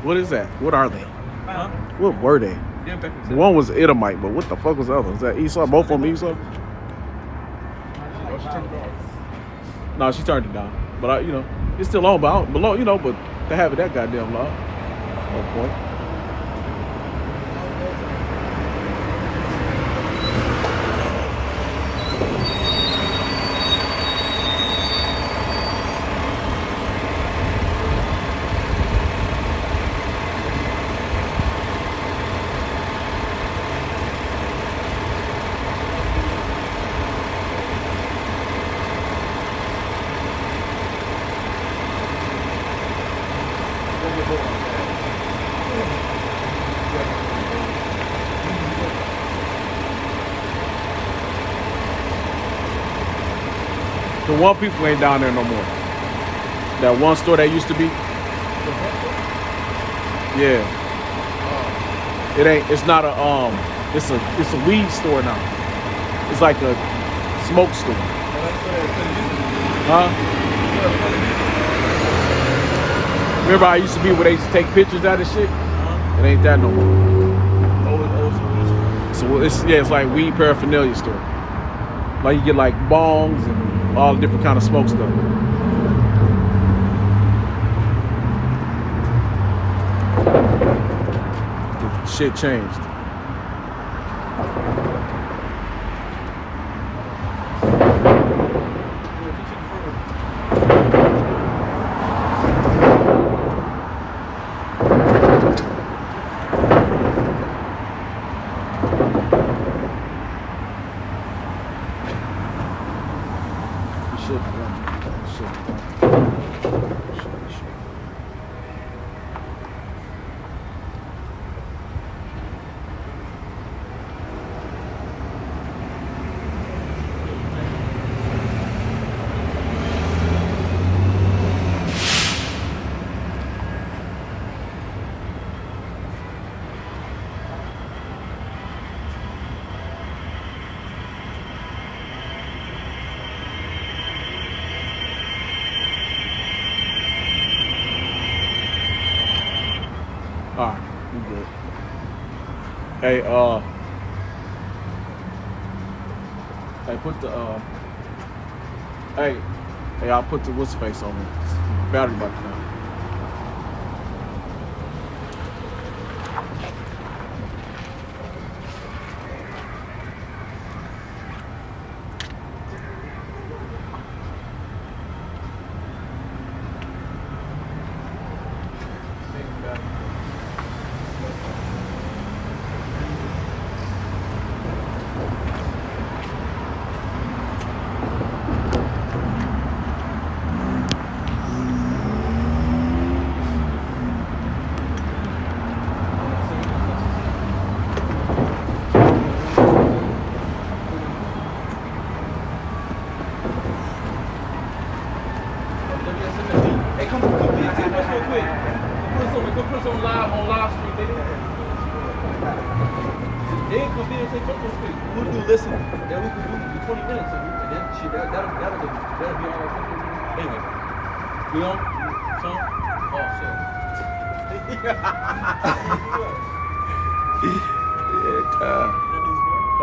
What is that? What are they? Huh? What were they? One was Edomite, but what the fuck was the other? Is that Esau? Both of them Esau? No, she turned it down. But it's still on, but below, but to have it that goddamn long. No point. The one people ain't down there no more. That one store that used to be. Yeah. It ain't. It's not a. It's a weed store now. It's like a smoke store. Huh? Remember I used to be where they used to take pictures out of shit? It ain't that no more. So it's like weed paraphernalia store. Like you get like bongs and all different kind of smoke stuff. Shit changed. Alright, we good. Hey, put the, hey, I'll put the what's face on me. Battery about to die.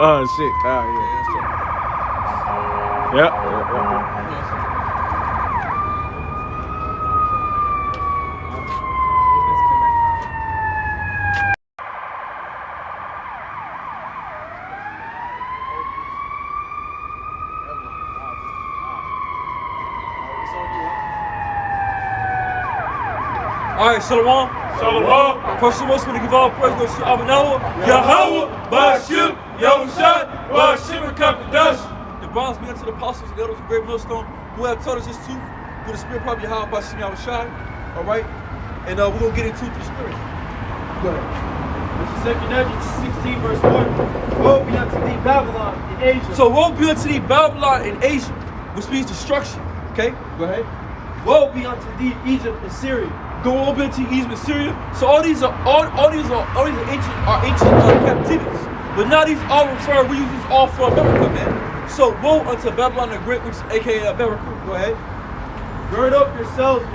Oh shit! Oh yeah. Yep. All right, Shalom. Shalom. First and most, we give all praise to Abanawa, Yahweh, Ba'ashim, Yahushua, Ba'ashim, and Kapadash. The bonds be unto the apostles and elders of great millstone who have taught us this truth through the spirit of Yahweh, Ba'ashim, Yahushua. All right? And we're going to get into the spirit. Go ahead. This is 2 Ezra 16, verse 1. Woe be unto thee, Babylon, in Asia. So, woe be unto thee, Babylon, in Asia, which means destruction. Okay? Go ahead. Woe be unto thee, Egypt and Syria. Go over into Egypt and Syria. So all these are ancient captivities. But now these all refer, we use these all for America, man. So woe unto Babylon the Great, which is aka America. Go ahead. Gird up yourselves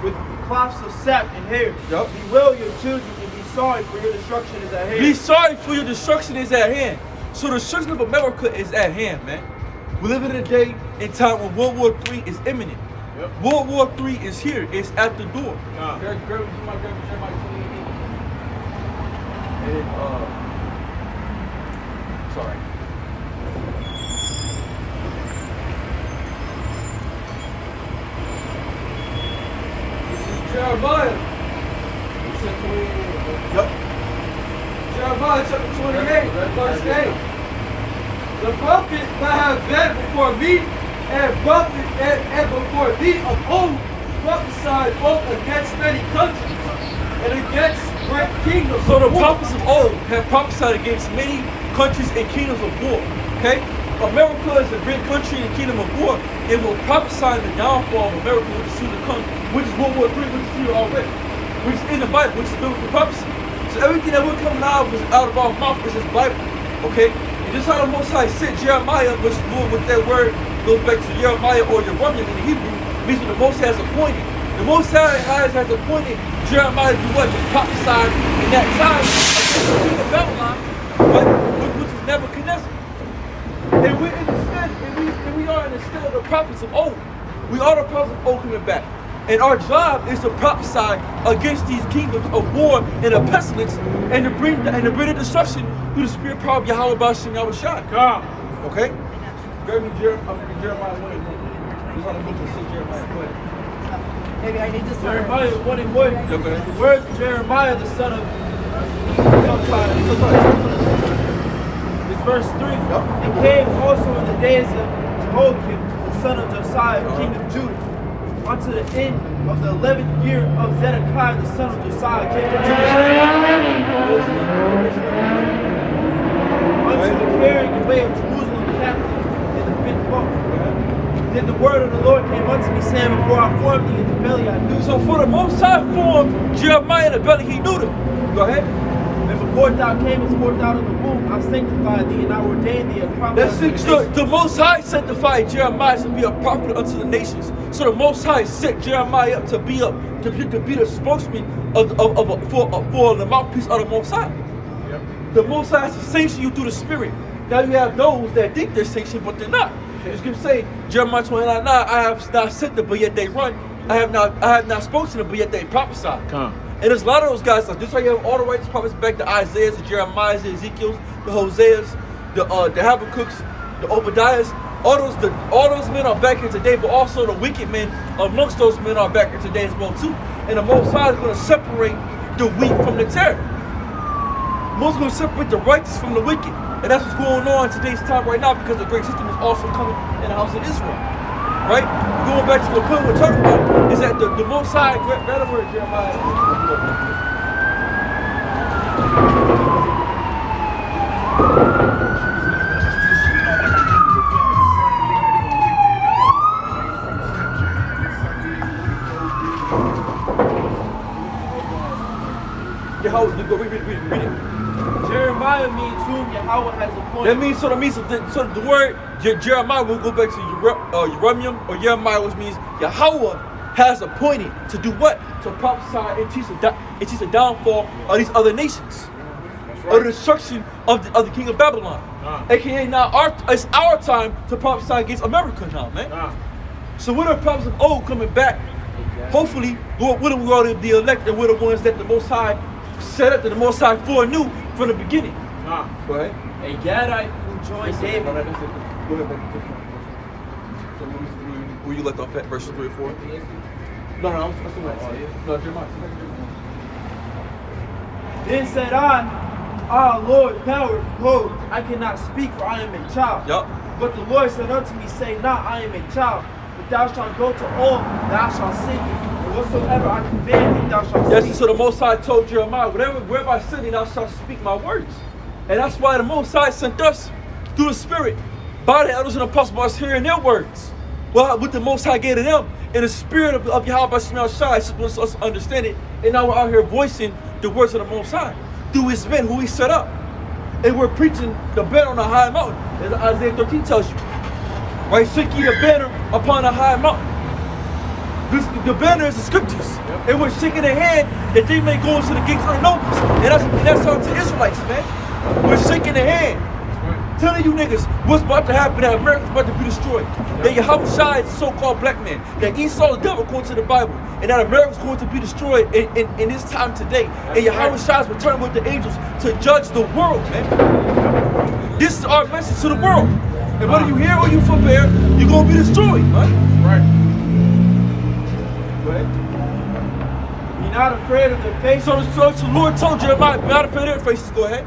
with with cloths of sap and hair. Yup. Bewail your children and be sorry, for your destruction is at hand. Be sorry, for your destruction is at hand. So the destruction of America is at hand, man. We live in a day and time when World War III is imminent. Yep. World War III is here. It's at the door. Nah. Sorry. This is Jeremiah. Yep. Jeremiah chapter 28, verse 8. The prophet that have been before me and before thee of old prophesied both against many countries and against great kingdoms. So the prophets of old have prophesied against many countries and kingdoms of war. Okay? America is a great country and kingdom of war. It will prophesy the downfall of America, which is soon to come, which is World War III, which is here already, which is in the Bible, which is biblical prophecy. So everything that we're coming out of our mouth is His Bible. Okay? And just how the Most High sent Jeremiah, which Lord with that word goes back to Jeremiah or Yerubim in the Hebrew, means what the Most High has appointed. The Most High has appointed Jeremiah to do what? To prophesy in that time against the king of Babylon, but which was Nebuchadnezzar. And we're in the stead, and we are in the stead of the prophets of old. We are the prophets of old coming back. And our job is to prophesy against these kingdoms of war and of pestilence and to bring the destruction through the spirit power of Yahweh Bashim Yahweh Shai. Come. Okay? Grab me Jeremiah 1. Just want to go to see Jeremiah. Go ahead. Maybe I need to start. Jeremiah 1 and 1. Go ahead. The words of Jeremiah, the son of It's verse 3. Yep. It came also in the days of Jehoiakim, the son of Josiah, king of Judah, unto the end of the 11th year of Zedekiah, the son of Josiah, king of Judah, unto the carrying away of Jerusalem captive in the 5th month. Then the word of the Lord came unto me, saying, before I formed thee in the belly, I knew. So for the Most High formed Jeremiah in the belly, He knew them. Go ahead. And before thou camest forth out of the womb, I sanctified thee, and I ordained thee a prophet. That's unto the so nations. the Most High sanctified Jeremiah to be a prophet unto the nations. So the Most High set Jeremiah up to be the spokesman for the mouthpiece of the Most High. Yep. The Most High has to sanction you through the Spirit. Now you have those that think they're sanctioned, but they're not. It's going to say Jeremiah 29:9, I have not sent them, but yet they run. I have not spoken to them, but yet they prophesy. Come. And there's a lot of those guys like this. Why you have all the righteous prophets back to Isaiahs, the Jeremiahs, the Ezekiels, the Hoseas, the Habakkuk's, the Obadiahs. All those men are back here today, but also the wicked men amongst those men are back here today as well too. And the Most High is going to separate the wheat from the tare. Most going to separate the righteous from the wicked. And that's what's going on in today's time right now, because the great system is also coming in the house of Israel. Right? Going back to the point we're talking about is that the Most High, grab the word Jeremiah. Yahweh, go read it. Jeremiah means whom Yahweh has appointed. That means, so the word Jeremiah will go back to Yerubim or Jeremiah, which means Yahweh has appointed to do what? To prophesy and teach the downfall of these other nations. That's Or the right. destruction of the king of Babylon. AKA now it's our time to prophesy against America now, man. So we're the prophets of old coming back. Hopefully, we're the elect, and we're the ones that the Most High set up, that the Most High foreknew from the beginning. Go ahead. A Gadite who joined David. Go ahead. So where you left off at, verses 3 or 4? No, I'm still no, Jeremiah. Then said I, Lord, power, behold, I cannot speak, for I am a child. Yup. But the Lord said unto me, say not, I am a child, but thou shalt go to all, thou shalt sing, and whatsoever I command thee, thou shalt speak. Yes, so the Most High told Jeremiah, wherever I send thee, thou shalt speak my words. And that's why the Most High sent us through the Spirit, by the elders and apostles, by us hearing their words. Well, what the Most High gave to them, in the spirit of Yahweh Bashim Shai, supposed us to understand it. And now we're out here voicing the words of the Most High through His men who He set up. And we're preaching the banner on a high mountain, as Isaiah 13 tells you. Right? Seek ye the banner upon a high mountain. The banner is the scriptures. And we're shaking their hand that they may go into the gates of the nobles. And that's all to Israelites, man. We're shaking their hand. Telling you niggas what's about to happen, that America's about to be destroyed. That Yahweh Shai is a so-called black man. That Esau the devil according to the Bible. And that America's going to be destroyed in this time today. And Yahweh Shai is returning with the angels to judge the world, man. This is our message to the world. And whether you hear or you forbear, you're going to be destroyed, man. Right. Go ahead. Be not afraid of their faces. So the Lord told Jeremiah, be not afraid of their faces. Go ahead.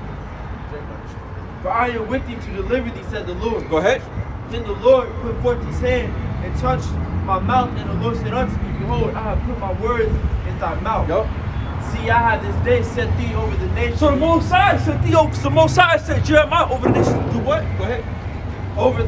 For I am with thee to deliver thee, said the Lord. Go ahead. Then the Lord put forth his hand and touched my mouth, and the Lord said unto me, behold, I have put my words in thy mouth. Yup. See, I have this day set thee over the nations. So the Most High said the Most High said Jeremiah over the nations to do what? Go ahead. Over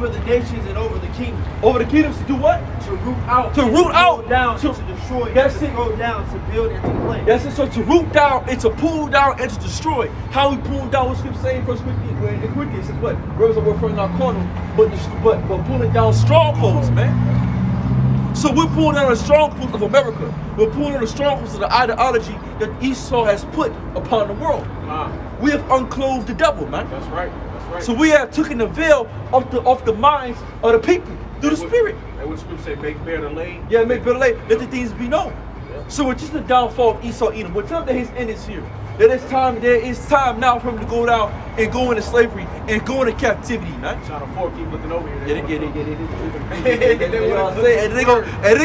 the nations and over the kingdom. Over the kingdoms to do what? To root out. To root out. Pull down. To To destroy. That's To it. throw down. To build and to plant. That's it. So to root down and to pull down and to destroy. How we pull down? What scripture saying? First Corinthians says what? Words are referring not carnal, but pulling down strongholds, man. So we're pulling down the strongholds of America. We're pulling down the strongholds of the ideology that Esau has put upon the world. We have unclothed the devil, man. That's right. That's right. So we have taken the veil off the minds of the people through the spirit. And what scripture say, make bare the lane. Yeah, make better late. Let the things be known. So it's just the downfall of Esau Edom. We're telling that his end is here. There is time now for him to go down and go into slavery and go into captivity, man. Channel 4 keep looking over here. Yeah, they know what I'm saying. And they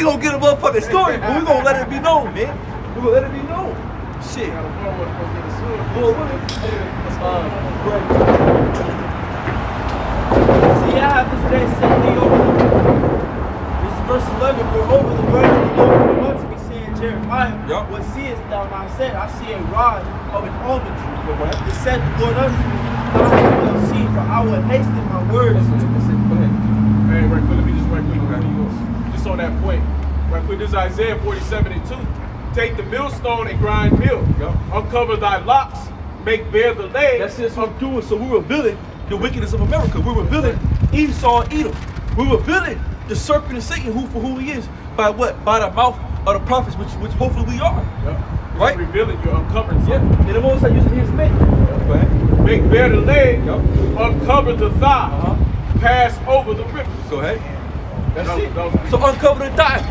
gonna get a motherfucking story, but we gonna let it be known, man. We gonna let it be known. Shit. Channel 4 was supposed to get a sword. Boy, what See, I have this day set thee over. This is verse 11. For over the word of the Lord came unto me, saying, Jeremiah, Yup. what seest thou? And I said, I see a rod of an almond tree. It said the Lord unto me, I will see, for I will hasten my words. Hey, right quick, let me just right quick before you go. Just on that point. Right quick, this is Isaiah 47:2. Take the millstone and grind meal. Uncover thy locks, make bare the leg. That's just what we're doing. So we're revealing the wickedness of America. We're revealing Esau and Edom. We're revealing the serpent and Satan for who he is by what? By the mouth of the prophets, which hopefully we are. Right? You're revealing, you're uncovering Yeah. something. And the Most High using his men. Go ahead. Make bare the leg, Yup. uncover the thigh, pass over the rivers. Go ahead. That's That was- it. that was- So uncover the thigh.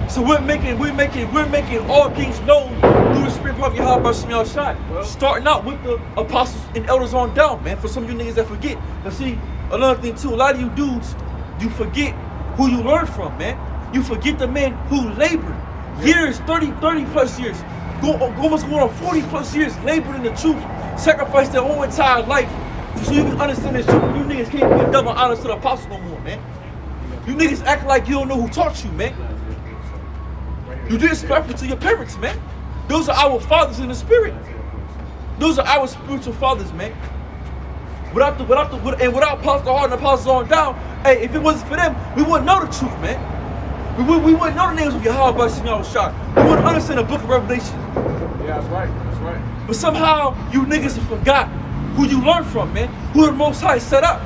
So we're making all things known through the spirit of Yahweh Shai Shai. Starting out with the apostles and elders on down, man. For some of you niggas that forget. But see, another thing too, a lot of you dudes, you forget who you learned from, man. You forget the men who labored. Years, 30 plus years. Almost going on 40 plus years, labored in the truth, sacrificed their whole entire life. So you can understand this truth. You niggas can't give double honors to the apostles no more, man. You niggas act like you don't know who taught you, man. You disrespectful to your parents, man. Those are our fathers in the spirit. Those are our spiritual fathers, man. Without Apostle Hart and Apostles on down, hey, if it wasn't for them, we wouldn't know the truth, man. We wouldn't know the names of Yahweh Shai. We wouldn't understand the book of Revelation. Yeah, that's right. That's right. But somehow you niggas have forgot who you learned from, man. Who the Most High set up.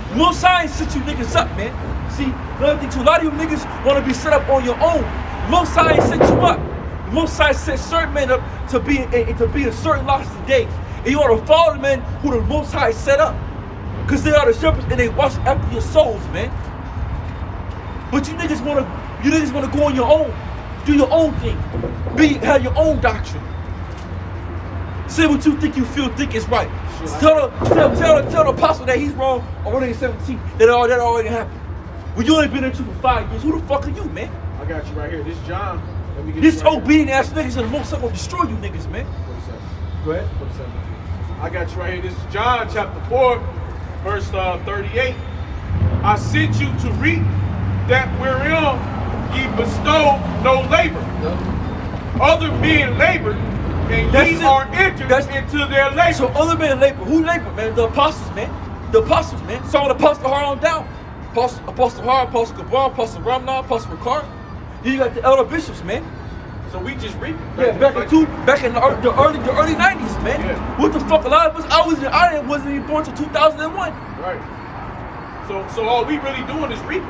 The Most High set you niggas up, man. See, another thing too, a lot of you niggas want to be set up on your own. The Most High set you up. The Most High set certain men up to be in certain lives today. And you ought to follow the men who the Most High set up. Because they are the shepherds and they watch after your souls, man. But you niggas wanna go on your own. Do your own thing. Have your own doctrine. Say what you think is right. Tell the apostle that he's wrong already in 17. That already happened. Well, you only been in the truth for 5 years. Who the fuck are you, man? I got you right here. This John. Let me get This you right obedient ass niggas are the most gonna destroy you niggas, man. 47. Go ahead. 47. I got you right here. This is John chapter 4, verse 38. I sent you to reap that wherein ye bestow no labor. Other men labored, and ye are entered into their labor. So other men labor. Who labor, man? The apostles, man. The apostles, man. So the apostle Hart on down. Apostle Hart, Apostle Gabar, Apostle Ramna, Apostle Ricard. You got the elder bishops, man. So we just reap. Yeah, back in the early 90s, man. Yeah. What the fuck? A lot of us, I wasn't even born until 2001. Right. So all we really doing is reaping.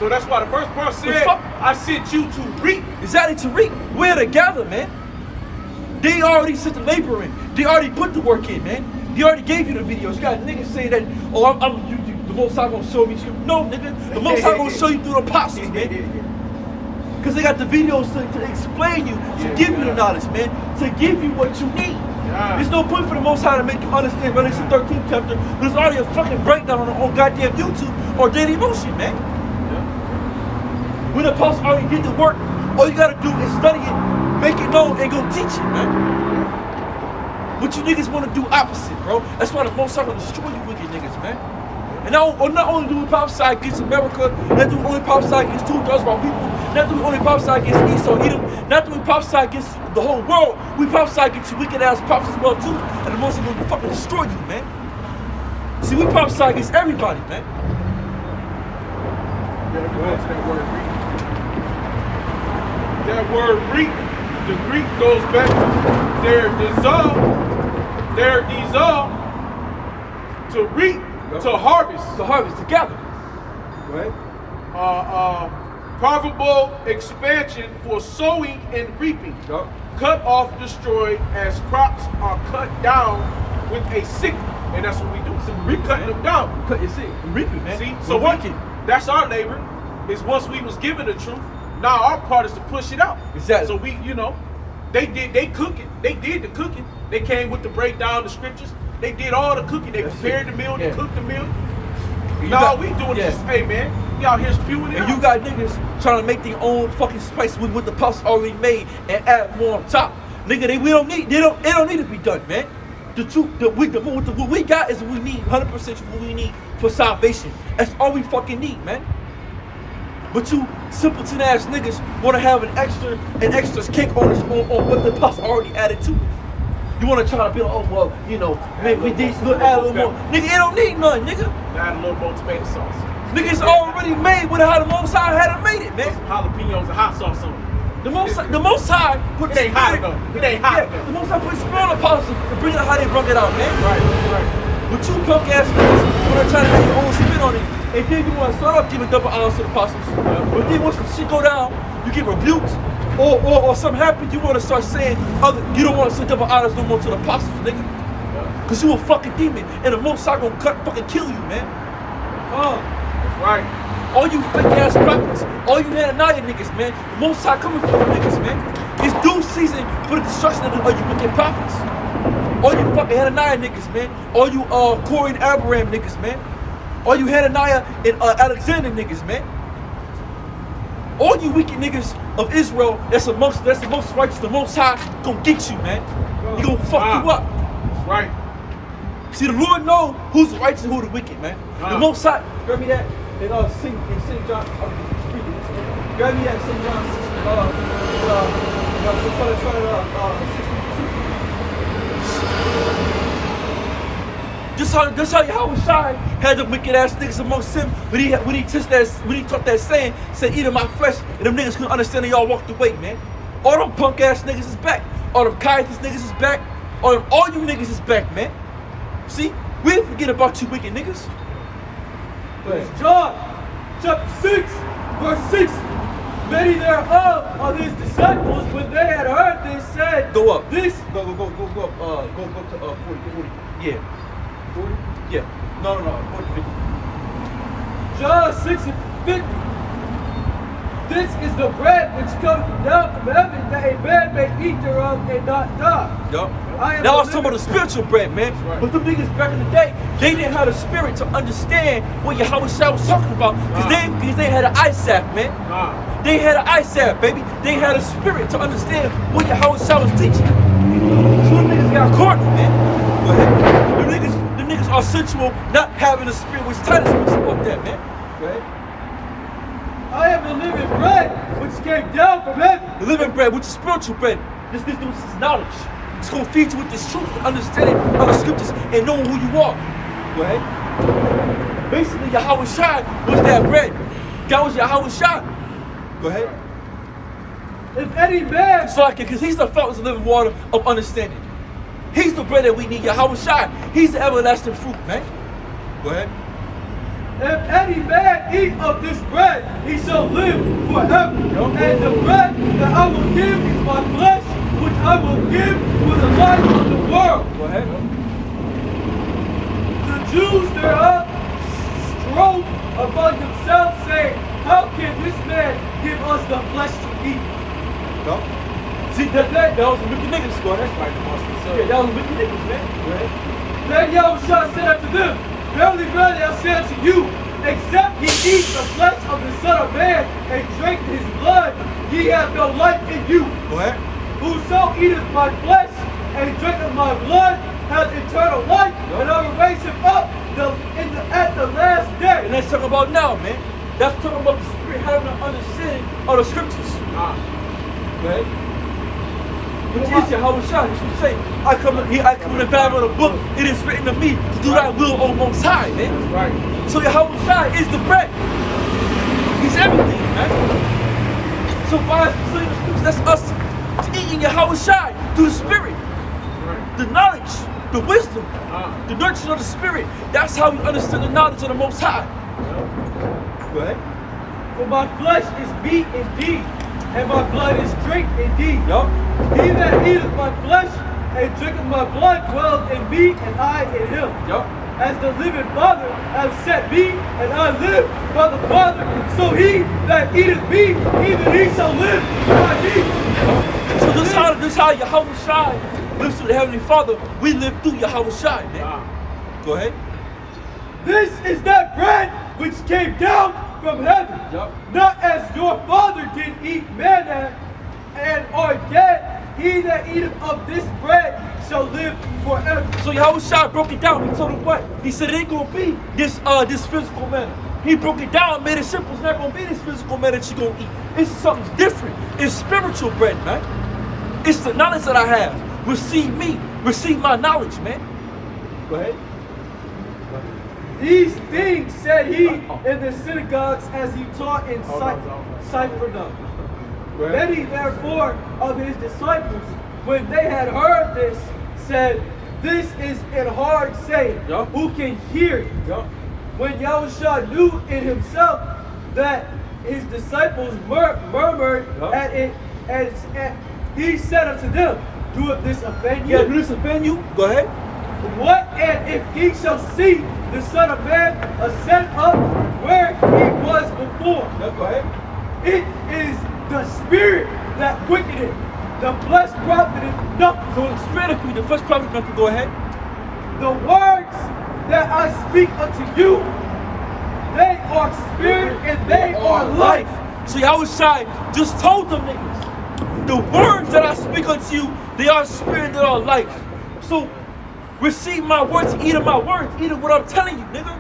So that's why the first part said, I sent you to reap. Exactly, to reap. We're together, man. They already sent the labor in. They already put the work in, man. They already gave you the videos. You got niggas saying that, oh, the Most High gonna show me. No, nigga, the Most High gonna show you through the apostles, man. Because they got the videos to explain you, to give you the knowledge, man, to give you what you need. There's no point for the Most High to make you understand Revelation 13th chapter. There's already a fucking breakdown on goddamn YouTube or Daily Motion, man. When the apostles already did the work, all you gotta do is study it, make it known, and go teach it, man. But you niggas wanna do opposite, bro. That's why the Most High gonna destroy you wicked niggas, man. And not only do we prophesy against America, not do we only prophesy against 2/3 of our people, not do we only prophesy against Esau, Edom, not do we prophesy against the whole world, we prophesy against you wicked ass prophets as well too, and the Most High gonna fucking destroy you, man. See, we prophesy against everybody, man. Yeah, go back to that word reap. That word reap, the Greek goes back to their desire to reap, to harvest. To harvest together. Right? Profitable expansion for sowing and reaping. Yep. Cut off, destroyed as crops are cut down with a sickle. And that's what we do. So we cutting them down. Cut your seed. Reaping, man. See, so we're working. That's our labor. Is once we was given the truth, now our part is to push it out. Exactly. So we, they cooking. They did the cooking. They came with the breakdown, the scriptures. They did all the cooking. They prepared the meal. They cooked the meal. Now we doing this. Hey man, we out here spewing it And out. you got niggas trying to make their own fucking spice with what the apostles already made and add more on top. Nigga, it don't need to be done, man. The truth, what we got is what we need, 100% what we need for salvation. That's all we fucking need, man. But you simpleton ass niggas want to have an extra kick on what the apostles already added to it. You want to try to be like, oh well, maybe we did add a little more. Nigga, it don't need none, nigga. Add a little more tomato sauce. Nigga, it's already made with how the Most High had it made it, man. Some jalapenos and hot sauce on it. The Most High put It ain't hot enough. It ain't hot enough. The Most High put spirit on the apostles to bring out how they brought it out, man. Right. But you punk ass niggas want to try to have your own spin on it, and then you want to start off giving double honors to the apostles. But then once the shit go down, you get rebuked, or something happens, you want to start saying you don't want to say double honors no more to the apostles, nigga. Cause you a fucking demon, and the Most High gonna fucking kill you, man. That's right. All you fake ass prophets, all you Hananiah niggas, man. The Most High coming for you niggas, man. It's due season for the destruction of you wicked prophets. All you fucking Hananiah niggas, man. All you Corey and Abraham niggas, man. All you Hananiah and Alexander niggas, man. All you wicked niggas of Israel that's the most righteous, the Most High gonna get you, man. He gonna fuck you up. That's right. See, the Lord knows who's the righteous and who's the wicked, man. The Most High, grab me that in St. John. Grab me that in St. John 6. Just how Yahweh Shai had the wicked ass niggas amongst him when he taught that saying, said, eat of my flesh, and them niggas couldn't understand and y'all walked away, man. All them punk ass niggas is back. All them Caiaphas niggas is back. All you niggas is back, man. See, we didn't forget about you wicked niggas. John chapter 6, verse 6. Many thereof of his disciples, when they had heard this, said, Go up. This Go up. Go to 40. Yeah. 40? Yeah. No. 40, 50. John 6 and 50. This is the bread which cometh down from heaven, that a man may eat thereof and not die. Yup. I am Now I was the talking about the spiritual bread, man. Right. But them niggas back in the day, they didn't have the spirit to understand what Yahweh Shai was talking about. Because they had an eye sap, man. They had an eye sap, baby. They had a spirit to understand what Yahweh Shai was teaching. So them niggas got caught, man. Go ahead. Them niggas are sensual, not having a spirit, which Titus speaks about that, man. Go ahead. I am the living bread which came down from heaven. The living bread, which is spiritual bread. This is knowledge. It's going to feed you with this truth and understanding of the scriptures and knowing who you are. Go ahead. Basically, Yahweh Shai was that bread. That was Yahweh Shai. Go ahead. If any man, So like it, because he's the fountains of living water of understanding. He's the bread that we need, Yahweh Shai. He's the everlasting fruit, man. Go ahead. if any man eat of this bread, he shall live forever. And the bread that I will give is my flesh, which I will give for the life of the world. Go ahead. The Jews thereof strove among themselves, saying, how can this man give us the flesh to eat? No. See, that was the wicked niggas. Go ahead. Yeah, that was the wicked niggas, man. Go ahead. Then Yahushua said unto them, verily, verily, I say unto you, except ye eat the flesh of the Son of Man and drink his blood, ye have no life in you. Go ahead. Whoso eateth my flesh and drinketh my blood hath eternal life, and I will raise him up at the last day. And that's talking about now, man. That's talking about the Spirit having an understanding of the scriptures. Right? Which is Yahweh Shai. That's what you say. I come in the volume of the book. It is written of me to do thy will, O Most High, man. That's right. So Yahweh Shai is the bread. He's everything, man. So by us studying the scriptures, that's us eating Yahweh Shai through the Spirit. Right. The knowledge, the wisdom, the nurturing of the Spirit. That's how we understand the knowledge of the Most High. Go ahead. For my flesh is meat indeed, and my blood is drink indeed. Yup. He that eateth my flesh and drinketh my blood dwelleth in me, and I in him. Yup. As the living Father hath sent me, and I live by the Father, so he that eateth me, even he shall live by me. So this how Yahweh Shai lives through the Heavenly Father. We live through Yahweh Shai, man. Go ahead. This is that bread which came down from heaven, not as your father did eat manna and are dead. He that eateth of this bread shall live forever. So Yahweh Shai broke it down. He told him what? He said it ain't gonna be this physical manna. He broke it down and made it simple. It's not gonna be this physical manna that you're gonna eat. It's something different. It's spiritual bread, man. It's the knowledge that I have. Receive me. Receive my knowledge, man. Go ahead. These things said he in the synagogues as he taught in Capernaum. Many therefore of his disciples, when they had heard this, said, this is an hard saying. Who can hear it? When Yahushua knew in himself that his disciples murmured at it, and he said unto them, doeth this offend you? Yeah, do this offend you? Go ahead. What and if ye shall see the Son of Man ascend up where he was before? Go ahead. It is the Spirit that quickeneth, the flesh profiteth nothing. So spirit, the flesh profiteth nothing. Go ahead. The words that I speak unto you, they are spirit and they are life. So Yahweh Shai just told them niggas, the words that I speak unto you, they are spirit and they are life. So receive my words, eat of my words, eat of what I'm telling you, nigga.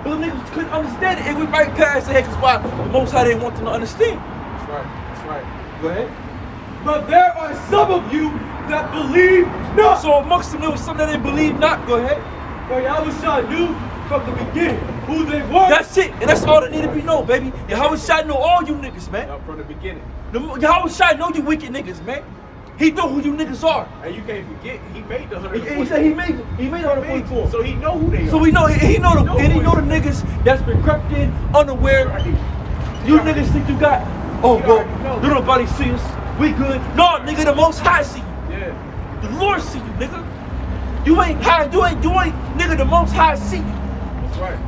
But the niggas couldn't understand it, and we right past the head, because why? The Most High didn't want them to understand. That's right. That's right. Go ahead. But there are some of you that believe not. So amongst them, there was some that didn't believe not. Go ahead. For Yahushua knew from the beginning who they were. That's it, and that's all that need to be known, baby. Yahweh Shai know all you niggas, man. From the beginning. Yahweh Shai know you wicked niggas, man. He know who you niggas are. And you can't forget, he made the 144. He said he made 144. So he know who they are. So he know the niggas that's been crept in, unaware. You niggas think you got, oh well, don't nobody see us. We good. No, nigga, the Most High see you. Yeah. The Lord see you, nigga. You ain't high, you ain't, nigga, the Most High see you. That's right.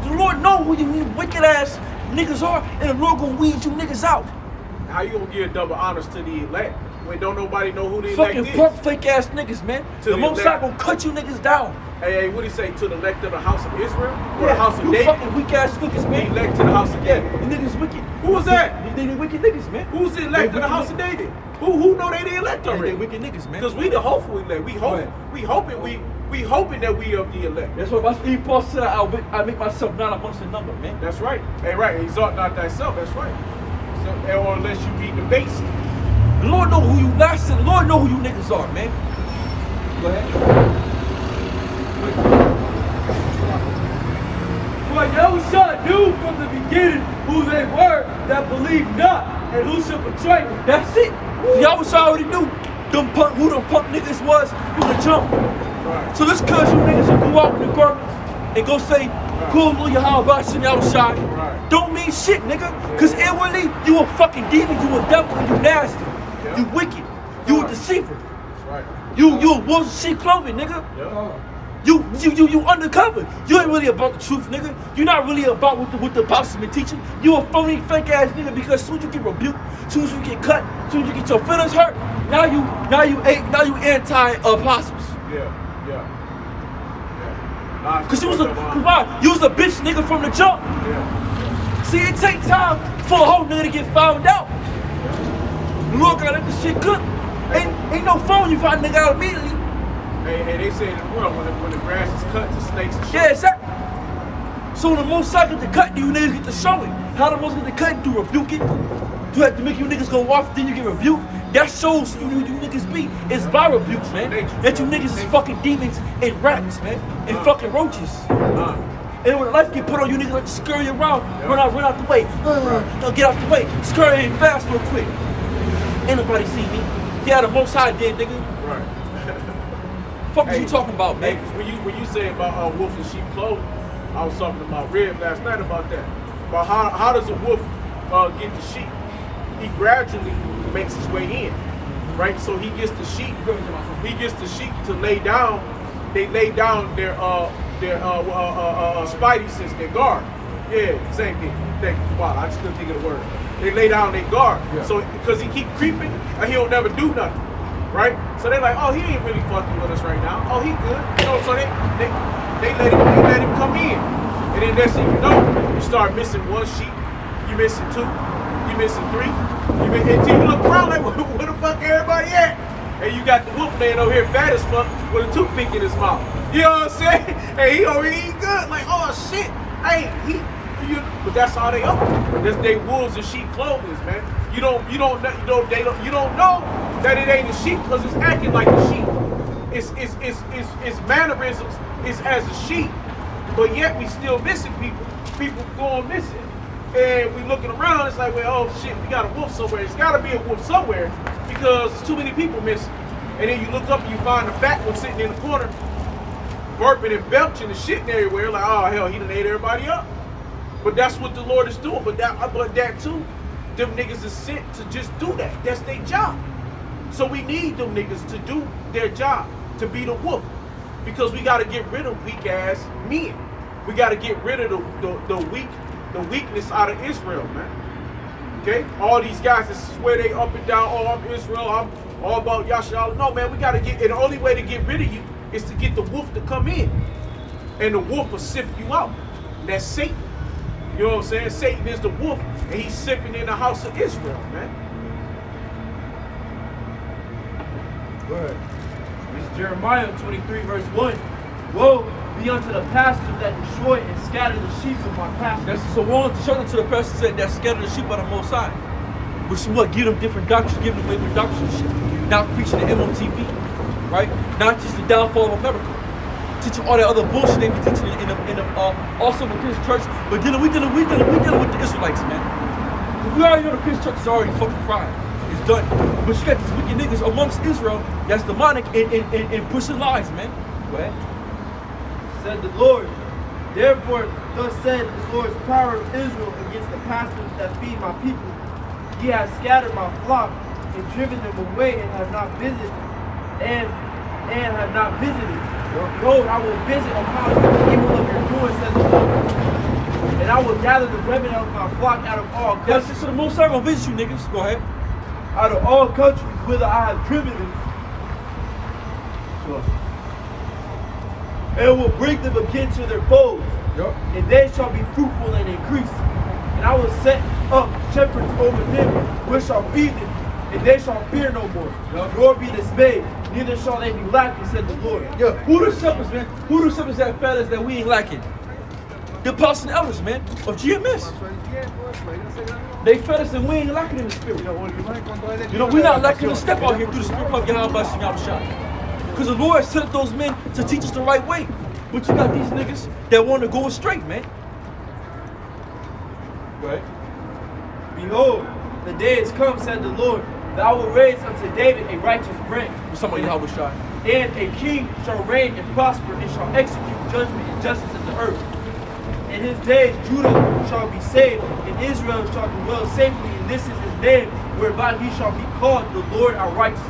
The Lord know who you wicked ass niggas are, and the Lord gonna weed you niggas out. How you gonna give double honors to the elect when don't nobody know who the elect Fucking is? punk fake ass niggas, man. To The Most elect. High gonna cut you niggas down. Hey, what do you say? To the elect of the house of Israel? Or the house of you David? fucking weak ass niggas, The man. elect to the house of Yeah, David. the niggas wicked. Who was that? They wicked niggas, man. Who's the elect of the house of David? Who know they the elect They already? wicked niggas, man. Because we the hopeful elect. We hoping that we of the elect. That's what Paul said. I make myself not amongst the number, man. That's right. Hey, right. Exalt not thyself. That's right. So, or unless you be debased. The Lord know who you last and the Lord know who you niggas are, man. Go ahead. For Yahushua knew from the beginning who they were that believed not, and who should betray him. That's it. Y'all already knew who them punk niggas was from the jump. Right. So this cuz you niggas will go out in the garments and go say, Cool, Lil Yahweh Shem Yahushai. Right. Don't mean shit, nigga. Cause inwardly, you a fucking demon, you a devil, and you nasty. Yeah. You wicked. You a deceiver. That's right. You a wolf in sheep clothing, nigga. Yeah. You undercover. You ain't really about the truth, nigga. You're not really about what the apostles been teaching. You a phony, fake ass nigga because as soon as you get rebuked, as soon as you get cut, as soon as you get your feelings hurt, now you anti-apostles. Yeah. Nah, Cause you was a bitch nigga from the jump. Yeah. See, it take time for a whole nigga to get found out. The Lord gotta let this shit cook. Ain't no phone you find a nigga out immediately. Hey, they say in the world when the grass is cut, the snakes are Yeah, exactly. So when the Most High get to cut, you niggas get to show it. How the Most High get to cut, to rebuke it. To have to make you niggas go off, then you get rebuked. That shows who you niggas be. It's by rebukes, man. That you niggas is fucking demons and rats, man. And fucking roaches. And when life get put on you niggas like to scurry around, run out the way. Get out the way. Scurry fast real quick. Ain't nobody see me. Yeah, the Most High did, nigga. Right. Fuck what you talking about, man? Hey, when you say about wolf in sheep clothing, I was talking to my rib last night about that. About how does a wolf get the sheep? He gradually makes his way in, right? So he gets the sheep. He gets the sheep to lay down. They lay down their spidey sense, their guard. Yeah, same thing. Thank you. Wow, I just couldn't think of the word. They lay down their guard. Yeah. So because he keep creeping and he'll never do nothing. Right? So they're like, oh, he ain't really fucking with us right now. Oh, he good. You know, so they let him come in. And then next thing you know, you start missing one sheep, you missing two, you missing three, until you look around like, where the fuck everybody at? And you got the wolf laying over here fat as fuck with a toothpick in his mouth. You know what I'm saying? And he over here eating good. Like, oh shit. Hey, but that's how they are. They wolves in sheep clothing, man. You don't know that it ain't a sheep because it's acting like a sheep. Its mannerisms is as a sheep, but yet we still missing people. People going missing, and we looking around. It's like, well, oh shit, we got a wolf somewhere. It's got to be a wolf somewhere because there's too many people missing. And then you look up and you find the fat one sitting in the corner, burping and belching and shitting everywhere. Like, oh hell, he done ate everybody up. But that's what the Lord is doing. But that too. Them niggas is sent to just do that. That's their job. So we need them niggas to do their job, to be the wolf. Because we gotta get rid of weak ass men. We gotta get rid of the weakness out of Israel, man. Okay? All these guys that swear they up and down, oh, I'm Israel, I'm all about Yasha. No, man, we gotta and the only way to get rid of you is to get the wolf to come in. And the wolf will sift you out. That's Satan. You know what I'm saying? Satan is the wolf, and he's sifting in the house of Israel, man. Word. It's Jeremiah 23, verse 1. Woe be unto the pastors that destroy and scatter the sheep of my pasture. So one to show them to the person said that scatter the sheep of the Most High. Which is what? Give them different doctrines, give them different doctrines and shit. Now preaching the MOTV, right? Not just the downfall of America. Teaching all that other bullshit they be teaching also in the Christian church, but we dealing with the Israelites, man. We already know the Christian church is already fucking fried. It's done. But you got these wicked niggas amongst Israel that's demonic and pushing lies, man. Go ahead. Said the Lord, therefore thus said the Lord's power of Israel against the pastors that feed my people. Ye have scattered my flock and driven them away and have not visited and have not visited. Behold, I will visit upon you the evil of your doing, says the Lord. And I will gather the remnant of my flock out of all countries. Yes, so the Most High gonna visit you niggas. Go ahead. Out of all countries whither I have driven them. And will bring them again to their foes. Yep. And they shall be fruitful and increase. And I will set up shepherds over them, which shall feed them, and they shall fear no more, nor be dismayed, neither shall they be lacking, said the Lord. Yeah, who the shepherds, man? Who the shepherds that fed us that we ain't lacking? The apostles and elders, man, of GMS. They fed us and we ain't lacking in the spirit. You know, we're not lacking to step out here through the spirit of Yahweh. Because the Lord set up those men to teach us the right way. But you got these niggas that want to go straight, man. Right? Behold, the day is come, said the Lord, that I will raise unto David a righteous branch. Somebody Yahweh. And a king shall reign and prosper and shall execute judgment and justice in the earth. In his days Judah shall be saved, and Israel shall dwell safely, and this is his name, whereby he shall be called the Lord our righteous.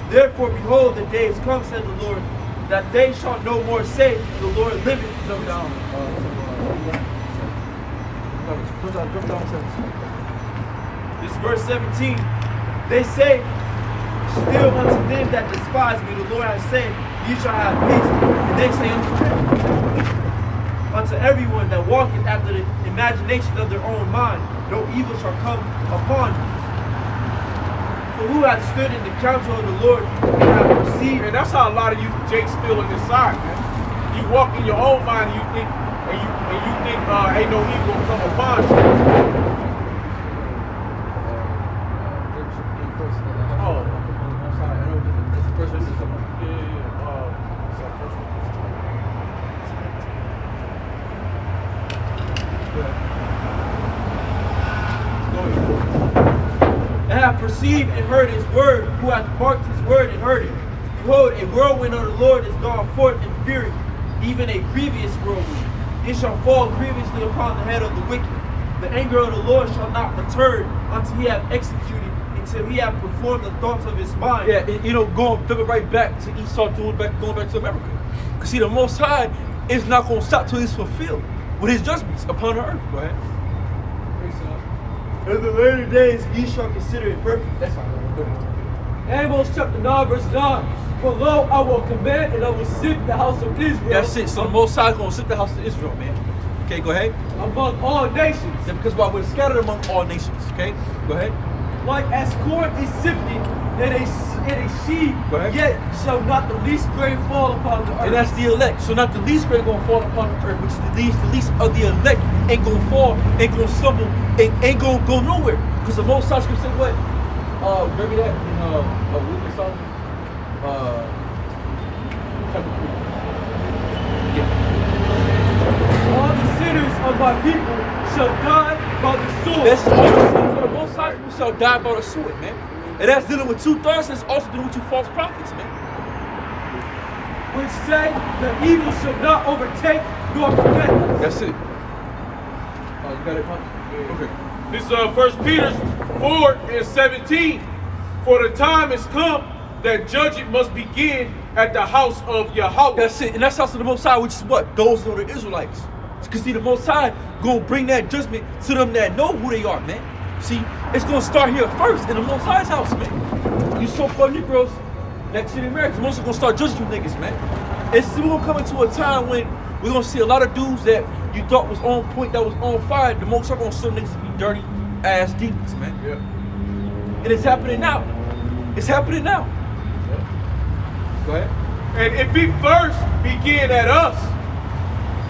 Therefore, behold, the days come, said the Lord, that they shall no more say, the Lord liveth. Jump down. This is verse 17. They say, still unto them that despise me, the Lord has said, ye shall have peace. And they say unto everyone that walketh after the imagination of their own mind, no evil shall come upon you. For who hath stood in the counsel of the Lord and hath perceived? And that's how a lot of you Jakes feel on this side, man. You walk in your own mind and you think, ain't no evil gonna come upon you. And have perceived and heard his word, who hath marked his word and heard it. Behold, a whirlwind of the Lord is gone forth in fury, even a grievous whirlwind. It shall fall grievously upon the head of the wicked. The anger of the Lord shall not return until he have executed, until he have performed the thoughts of his mind. Yeah, and, going right back to Esau, going back to America. Because see, the Most High is not going to stop till he's fulfilled with his judgments upon the earth. Go ahead. In the later days, ye shall consider it perfect. That's fine. Go ahead. Amos chapter 9, verse 9. For lo, I will command and I will sift the house of Israel. That's it. So the Most High is going to sift the house of Israel, man. Okay, go ahead. Among all nations. Yeah, because while we're scattered among all nations. Okay, go ahead. Like as corn is sifted in a sheaf, Go ahead. yet shall not the least grain fall upon the earth. And that's the elect. So not the least grain going to fall upon the earth, which is the least of the elect ain't going to fall, ain't going to stumble, ain't going to go nowhere. Because the Most High scripture said what? Remember that in Luke song? Chapter 3. Yeah. All the sinners of my people shall die by the sword. That's all the sinners of the Most High people shall die by the sword, man. And that's dealing with 2/3, and it's also dealing with 2 false prophets, man. Which say the evil shall not overtake nor prevent us. That's it. Oh, you got it, Pop? Okay. This is 1 Peter 4:17. For the time is come that judgment must begin at the house of Yahweh. That's it. And that's also the Most High, which is what? Those are the Israelites. Because see, the Most High going to bring that judgment to them that know who they are, man. See, it's going to start here first in the Most High's house, man. You so-called Negroes that shit in America, the Most High going to start judging you niggas, man. It's we're going to come into a time when we're going to see a lot of dudes that you thought was on point, that was on fire. The Most High going to show niggas to be dirty ass demons, man. Yeah. And it's happening now. It's happening now. Go ahead. And if he first begin at us,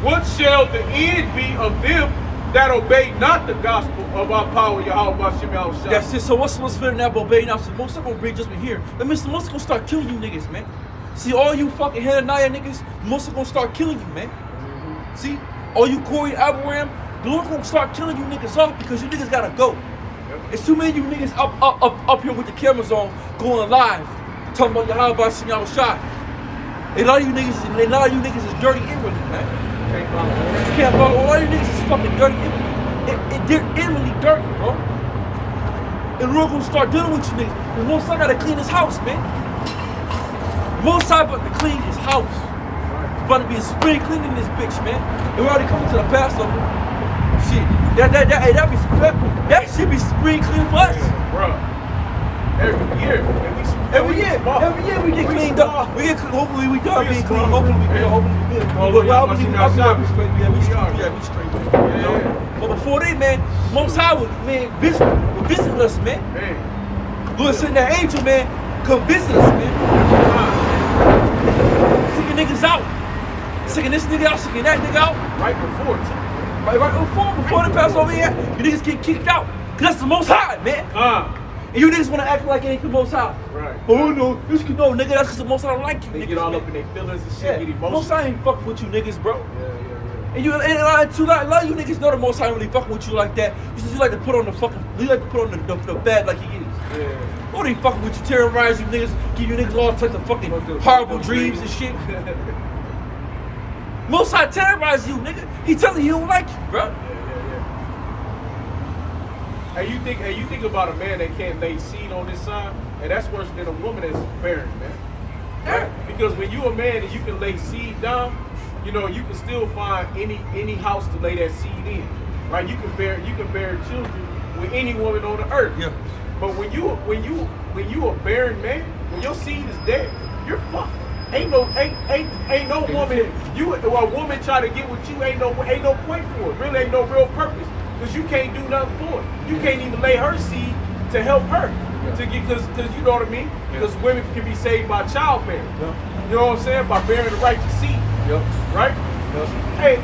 what shall the end be of them that obey not the gospel of our power, Yahweh Bashem Yahushua? That's it. So what's supposed to now obey now? So the Most High gonna bring judgment here. That means the Most High gonna start killing you niggas, man. See, all you fucking Hananiah niggas, the Most High gonna start killing you, man. See, all you Corey Abraham, the Lord gonna start killing you niggas off because you niggas gotta go. It's too many of you niggas up here with the cameras on, going live, talking about Yahweh Bashem Yahushua. A lot of you niggas is dirty inwardly, man. You can't follow. A lot of you niggas is fucking dirty inwardly. They're inwardly dirty, bro. And we're gonna start dealing with you niggas. The Most High gotta clean his house, man. Most High about to clean his house. It's about to be a spring cleaning this bitch, man. And we're already coming to the Passover. Shit, that should be spring clean for us. Bro, every year we get cleaned up. Hopefully we done being clean. Hopefully we good. We straight. But before they, man, Most High would visit us, man. Lord send that angel, man, come visit us, man. Sicking niggas out. Sicking this nigga out, sicking that nigga out. Right before, too. Before the Passover here, you niggas get kicked out. Cause that's the Most High, man. And you niggas wanna act like it ain't the Most High. Right. Oh no, this can no nigga, that's cause the Most High don't like you. They niggas, get all man. up in their feelings and shit, Yeah, get Most emotional. High ain't fucking with you niggas, bro. Yeah. And a lot of you niggas know the Most High really fucking with you like that. You like to put on the bad like he is. Yeah. Oh, they fucking with you, terrorize you niggas, give you niggas all types of fucking horrible dreams and shit. Most High terrorize you, nigga. He telling you he don't like you, bro. Hey, you think about a man that can't lay seed on this side, and that's worse than a woman that's barren, man. Right? Because when you a man and you can lay seed down, you know, you can still find any house to lay that seed in. Right? You can bear children with any woman on the earth. Yeah. But when you a barren man, when your seed is dead, you're fucked. Ain't no woman. A woman try to get with you. Ain't no point for it. Really, ain't no real purpose. Because you can't do nothing for it. You can't even lay her seed to help her. To get, because you know what I mean. Because women can be saved by childbearing. You know what I'm saying? By bearing the righteous seed. Right? Hey,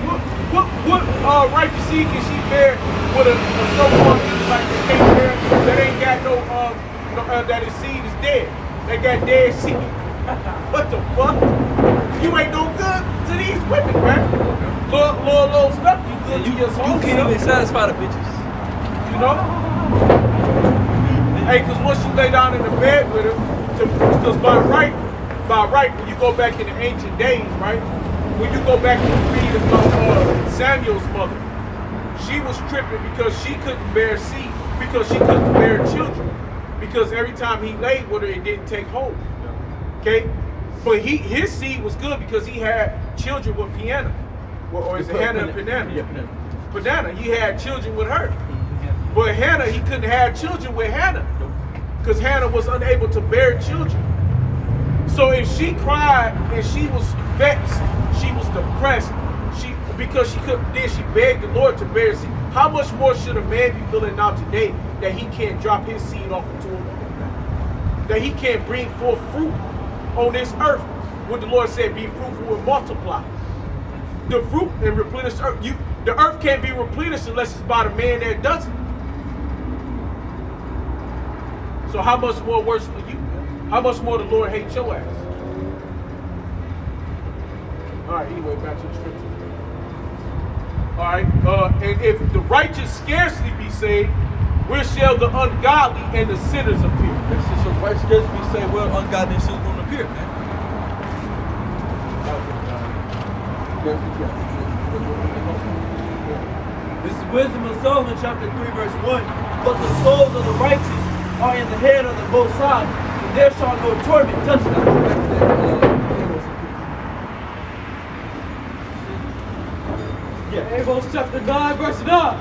what righteous seed can she bear with a so-called Israelite that can't bear, that ain't got no that his seed is dead. They got dead seed. What the fuck? You ain't no good to these women, man. Little stuff, you good to your soul. You can't even satisfy the bitches. You know? Hey, because once you lay down in the bed with her, because by right, when you go back in the ancient days, right? When you go back and read about Samuel's mother, she was tripping because she couldn't bear seed, because she couldn't bear children. Because every time he laid with her, it didn't take hold. Okay? But his seed was good because he had children with Piana. Or is it Hannah and Penana? Yeah, Penana. Penana, he had children with her. But Hannah, he couldn't have children with Hannah. Because Hannah was unable to bear children. So if she cried and she was vexed, she was depressed, because she couldn't, then she begged the Lord to bear seed. How much more should a man be feeling now today that he can't drop his seed off into a woman? That he can't bring forth fruit on this earth? What the Lord said, be fruitful and multiply. The fruit and replenish the earth. The earth can't be replenished unless it's by the man that does it. So how much more worse for you? How much more the Lord hates your ass? All right, anyway, back to the scripture. All right, and if the righteous scarcely be saved, where shall the ungodly and the sinners appear? That's just so right scarcely be saying, well, ungodly and sinners going to appear, man. This is Wisdom of Solomon, chapter 3, verse 1. But the souls of the righteous are in the hand of the Most High, and there shall no torment touch them. Amos chapter 9, verse 9.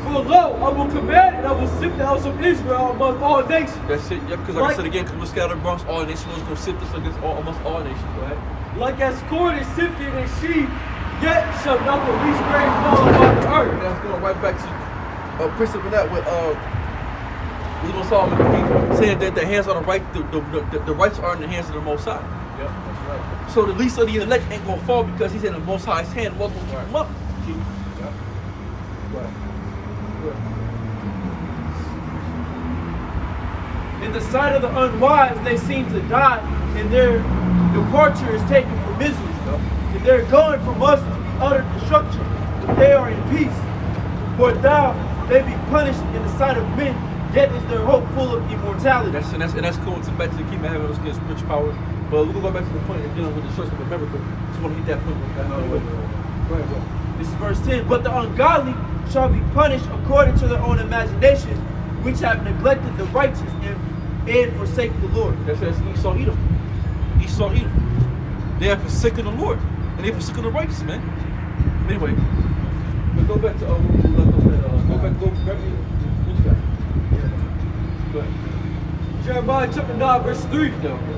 For lo, I will command and I will sift the house of Israel among all nations. That's it, yeah, because like I said again, because we're scattered amongst all nations, we're going to sift us amongst all nations. Go ahead. Like as corn is sifted in sheaf, yet shall not the least grain fall upon the earth. That's going right back to precept of that with Wisdom of Solomon saying that the hands are the right, the rights are in the hands of the Most High. Yeah, that's right. So the least of the elect ain't going to fall because he's in the Most High's hand. What's going to keep him up? In the sight of the unwise, they seem to die, and their departure is taken for misery. And they're going from us to be utter destruction, but they are in peace. For thou may be punished in the sight of men, yet is their hope full of immortality. That's cool. It's back to the keep having us get spiritual power. But we're going to go back to the point of dealing with the church of America. Just want to hit that point. Go ahead. This is verse 10. But the ungodly shall be punished according to their own imaginations, which have neglected the righteous and forsaken the Lord. That says Esau Edom. Esau Edom. They have forsaken the Lord. And they forsaken the righteous, man. Anyway, let's go back to go back. What you got? Go ahead. Jeremiah chapter 9, verse 3.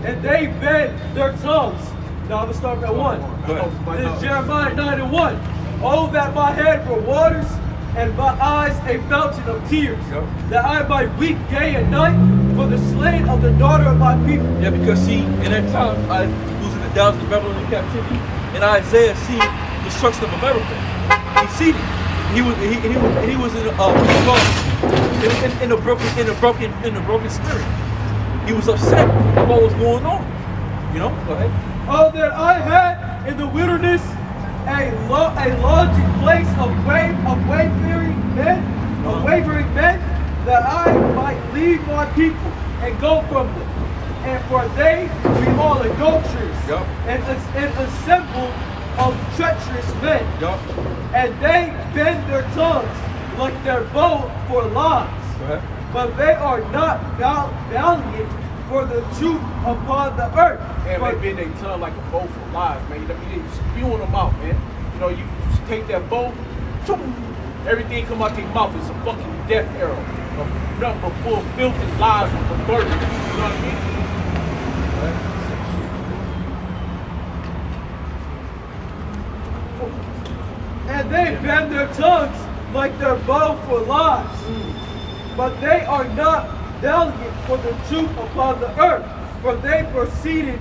And they bend their tongues. Now I'm going to start at 1. This is Jeremiah 9 and 1. Oh, that my head were waters, and my eyes a fountain of tears, that I might weep day and night for the slain of the daughter of my people. Yeah, because see, in that time, I was in the doubts of Babylonian captivity, and Isaiah seen the destruction of America. He seen it. He was in a broken spirit. He was upset about what was going on. You know, go ahead. Oh, that I had in the wilderness a lodging place of wavering men, that I might leave my people and go from them. And for they be all adulterers, and assemble of treacherous men. Yup. And they bend their tongues like their bow for lies. Go ahead. But they are not valiant for the truth upon the earth. And But they bend their tongue like a bow for lies, man. You spewing them out, man. You know, you take that bow, everything come out their mouth is a fucking death arrow. Nothing but full of filth and lies and perversion. You know what I mean? And they bend their tongues like their bow for lies. But they are not valiant for the truth upon the earth. For they proceeded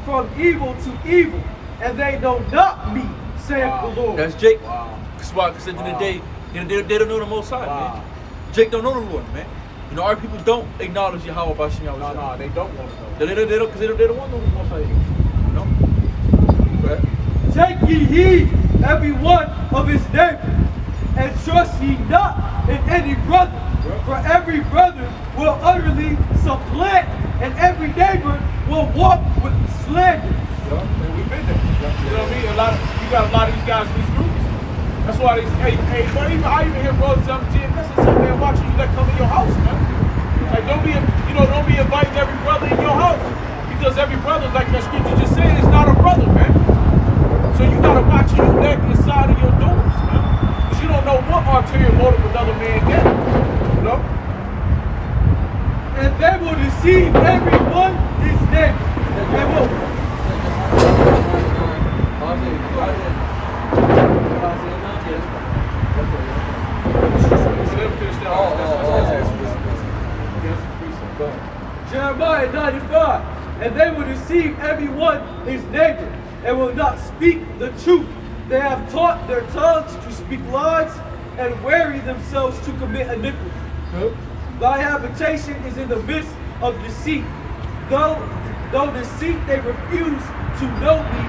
from evil to evil, and they know not me, saith the Lord. That's Jake. Wow. Because why? Because at the end of the day, they don't know the Most High, Wow. man. Jake don't know the Lord, man. You know, our people don't acknowledge Yahweh by Shem No, they don't want to know. They don't, because they don't want to know the Most High. You know? Go ahead. Take ye heed, every one of his neighbor, and trust ye not in any brother. For every brother will utterly supplant, and every neighbor will walk with slander. Yeah, and we've been there. You know what I mean? You got a lot of these guys in these groups. That's why they say, hey, bro, I even hear brothers tell me, Jim, that's something man watching you that come in your house, man. Like, don't be inviting every brother in your house. Because every brother, like that scripture just said, is not a brother, man. So you gotta watch who you let inside of your doors, man. Because you don't know what ulterior motive another man gets. You know? And they will deceive everyone his neighbor. They will. Jeremiah 95. And they will deceive everyone his neighbor, and will not speak the truth. They have taught their tongues to speak lies, and weary themselves to commit iniquity. Thy habitation is in the midst of deceit. Though deceit they refuse to know me,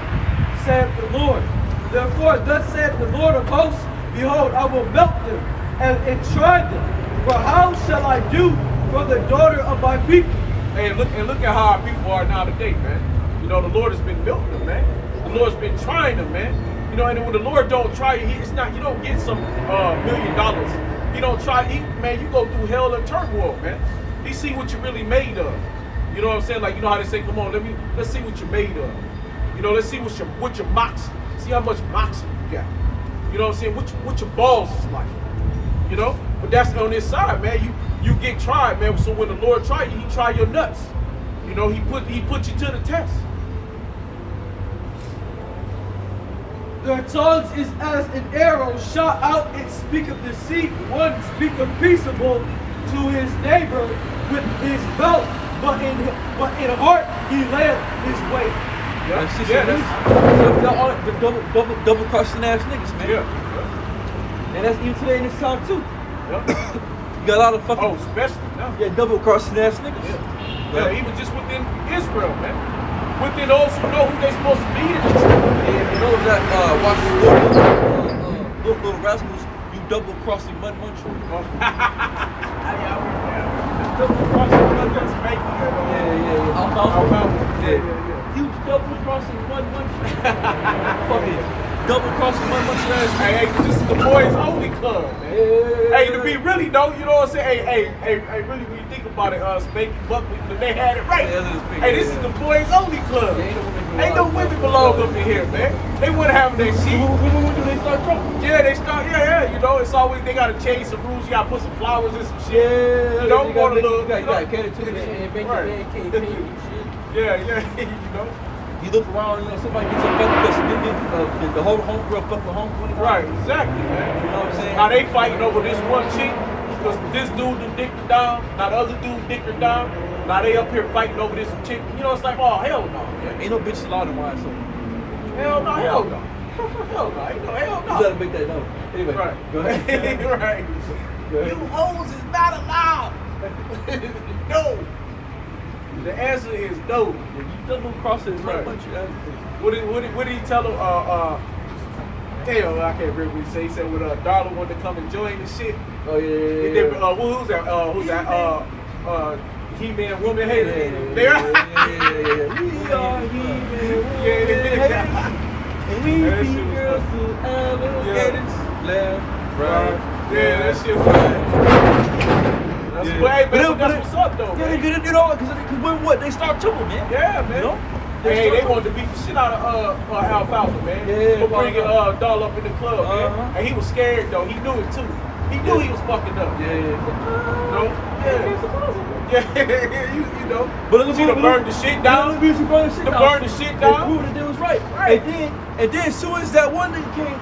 saith the Lord. Therefore, thus saith the Lord of hosts, behold, I will melt them and try them. For how shall I do for the daughter of my people? Hey, look at how our people are now today, man. You know, the Lord has been milking them, man. The Lord's been trying them, man. You know, and when the Lord don't try you, it's not, you don't get some $1 million. He don't try, man, you go through hell and turmoil, man. He see what you're really made of. You know what I'm saying? Like, you know how they say, come on, let's see what you're made of. You know, let's see what your moxie. See how much moxie you got. You know what I'm saying? What your balls is like. You know? But that's on his side, man. You get tried, man. So when the Lord try you, he try your nuts. You know, he put you to the test. Their tongues is as an arrow shot out, it speaketh deceit. One speaketh peaceable to his neighbor with his mouth, but in heart he layeth his way. Yeah, Yeah, double crossing ass niggas, man. yeah. And that's even today in this time too. Yeah. You got a lot of fucking Especially now. double crossing ass niggas. Yeah, even just within Israel, man. Within those who know who they supposed to be in the truth. And you know that watch little rascals, you double crossing mud muncher. Double crossing, that's making it. Yeah. You double crossing mud muncher. Fucking double crossing mud muncher ass. Hey, this is the boys only club, man. Hey, to be really though, you know what I'm saying? Hey, really when you think about it, Spanky Buckley, they had it right. Hey, this is the boys only club. Ain't no women belong up in here, man. They wouldn't have their seat. When do they start trouble? Yeah, they start. Yeah. You know, it's always they gotta change some rules. You gotta put some flowers and some shit. Yeah, you don't want to look. You gotta cater to it. Yeah, you know. You look around, you know, somebody gets upset because the whole homegirl fucked the homeboy. Right, exactly, man. You know what I'm saying? Now they fighting over this one chick because this dude done dicked her down. Now the other dude dicked her down. Now they up here fighting over this chick. You know, it's like, oh hell no. Man. Ain't no bitch allowed in YSO. Hell no. Hell no. Ain't no hell no. You gotta make that note. Anyway, Right. go ahead. Right. Go ahead. You hoes is not allowed. No. The answer is no. If you double cross it, it's Right. not much. What did he tell him? Damn, I can't remember what he said. He said when Darla wanted to come and join the shit. Oh yeah. And then, who's that? He-Man woman hater. Yeah. We are He-Man. Yeah. And we be left, right. Yeah, that shit was That's Yeah. but, hey, But man, it- that's what's up, though, Yeah, man. you know, because when what? They start trouble, man. Yeah, man. You know? Hey, they wanted to beat the shit out of Alfalfa, man. Yeah, For bringing Doll up in the club, man. And he was scared, though. He knew it, too. He knew he was fucking up. Yeah. You know? Yeah, you know. But look, she done burned the shit down. She burned the shit down. Burn the shit down. They proved that they was right. Right. And then as soon as that one nigga came,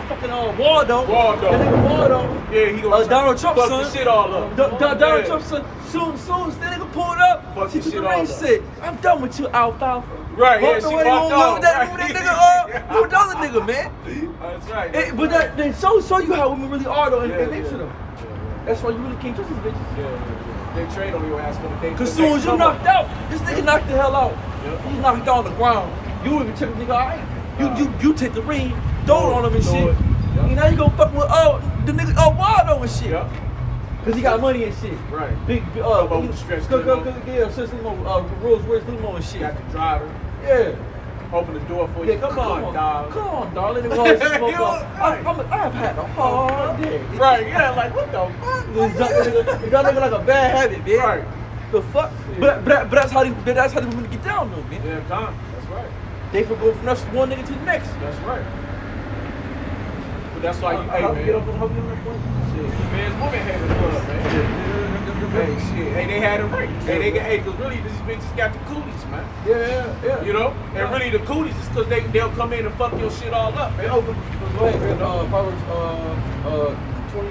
fucking Waldo. Waldo. That nigga Waldo. Yeah, he gonna Donald Trump's fuck son. the shit all up. Donald Yeah. Trump's son. Soon as that nigga pulled up, Fuck she the took shit the all ring up. said, I'm done with you, Alfalfa. Right, yeah, Walked she away, walked went off. with that Right. nigga, with the other nigga, man. That's right. But that they show you how women really are though, and Yeah, they yeah. should have. That's why you really can't trust these bitches. Yeah. They trade on your ass for the day. Cause soon as you knocked out, this nigga knocked the hell out. Yeah. He knocked out on the ground. You don't even check the nigga out. You take the ring, throw it on him and Throw shit. it. Yeah. And now you gonna fuck with the nigga Waldo and shit. Yeah. Cause he got money and shit. Right. Big Come with the stretch limo. yeah, stretch limo, Rolls Royce limo and shit. Got the driver. Yeah. Open the door for you. Yeah, Come on, dog. Come on, darling. It was smoke You know, up. I've had a hard day. Right, yeah, like what the fuck? You got nigga like a bad habit, man. Right. The fuck? But that's how the women get down though, man. Yeah, Tom. That's right. They for go from one nigga to the next. That's right. But that's why you, hey Help man. you on that point. Shit, man's woman had the club, man. Hey, shit. Hey, they had a ring. Hey, cause really these bitches got the cooties, man. Yeah. You know? And really the cooties is cause they'll come in and fuck your shit all up, man. Go ahead, Proverbs 20.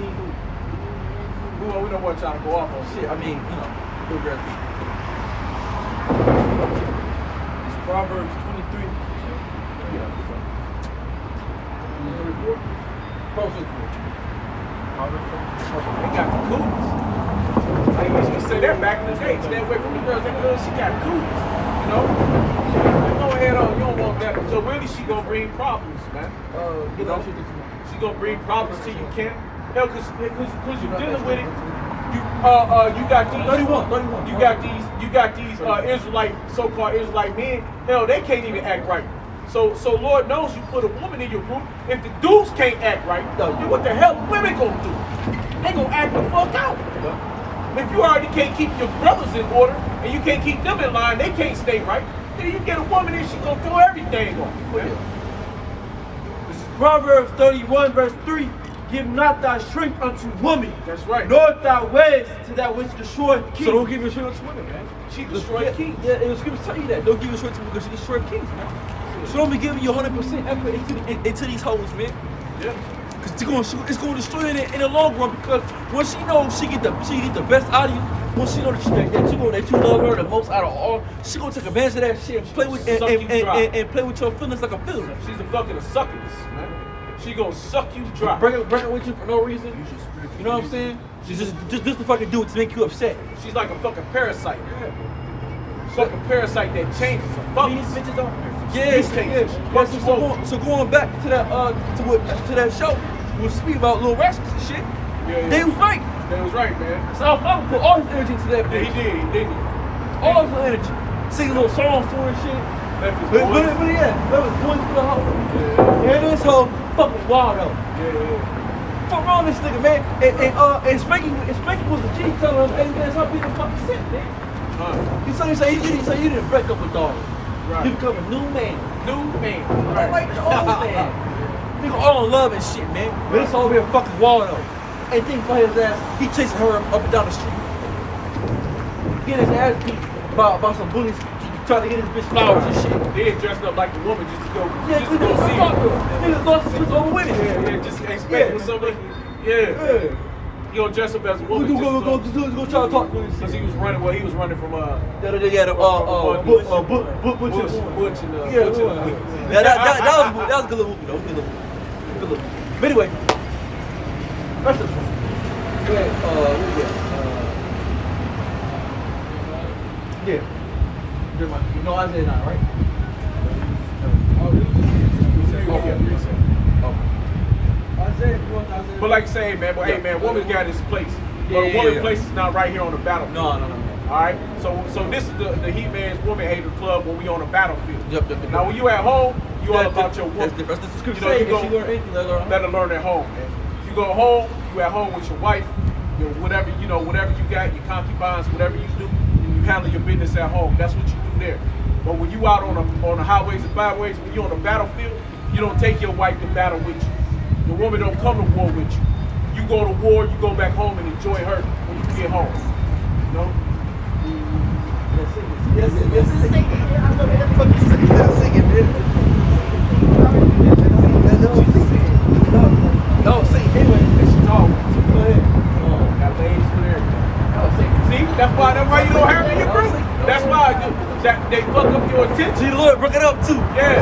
We don't want y'all to go off on shit. Shit, I mean, you know, progressive. It's Proverbs 23. Proverbs 24. They got the cooties. They used to say that back in the day. Stay away from the girls. That girl, she got cooties. You know? Go ahead on. You don't want that. So really, she gonna bring problems, man. You know? She gonna bring problems to you, Camp. Hell, cause you're dealing with it. You got these 31. You got these Israelite, so-called Israelite men. Hell, they can't even act right. So Lord knows you put a woman in your group. If the dudes can't act right, then what the hell women gonna do? They gonna act the fuck out. If you already can't keep your brothers in order and you can't keep them in line, they can't stay right. Then you get a woman and she gonna throw everything on you. This is Proverbs 31, verse 3. Give not thy strength unto woman. That's right. Nor thy ways to that which destroyeth kings. So don't give your strength unto women, man. She destroyed kings. Yeah, it was going to tell you that. Don't give your strength to women because she destroyed kings, man. So don't be giving your 100% effort into these hoes, man. Yeah. Because it's going to destroy you in the long run because once she knows she get the best out of you, once she knows that you love her the most out of all, she gonna take advantage of that shit and play with and play with your feelings like a feeling. She's a fucking succubus, man. She gonna suck you dry. Break up with you for no reason. You know what I'm saying? She's just to fucking do it to make you upset. She's like a fucking parasite. Fucking parasite that changes her. Fuck these bitches on. So going back to that show, we'll speak about Lil Rascals and shit. Yeah. They was right. They was right, man. So I put all his energy into that Yeah, bitch. he did. All his energy. Singing little songs to her and shit. Left his But boys. yeah, that was going for the hoe. Yeah. And this hoe fucking wild though. Yeah. Fuck wrong with this nigga, man. And Spanky was a G telling him, hey man, stop being a fucking shit, man. He said you didn't break up with dog. Right. You become a new man. New man. Right. Like the old man. Nigga all in love and shit, man. But this over here fucking wild though. And think by his ass, he chasing her up and down the street. Getting his ass beat by some bullies trying to get his bitch flowers and shit. They had dressed up like the woman just to go Yeah, see her. niggas lost his over with it. Yeah, just expecting somebody. Yeah. You gonna dress up as a woman Go try to talk to him. because he was running. Well, he was running from Butch and Butch and yeah, that was a good little movie though. Good little movie. But anyway, rest of the point. Go ahead. What we got? Yeah. You know Isaiah 9, right? But like I say, man, hey man, woman got his place. But a woman place is not right here on the battlefield. No. All right. So this is the He Man's Woman Hater Club when we on a battlefield. Yep. Now when you at home, you all about your woman. That's the scripture. You know, you If go she learn anything, let her learn. let her learn at home, man. You go home, you at home with your wife, whatever you got, your concubines, whatever you do, and you handle your business at home. That's what you do there. But when you out on the highways and byways, when you on the battlefield, you don't take your wife to battle with you. The woman don't come to war with you. You go to war, you go back home and enjoy her when you get home. You know? Yes. No, see, anyway. And she tall. Go ahead. Got legs clear. See, that's why you don't have me in your group. That's why they fuck up your attention. G Lord, bring it up too. Yeah,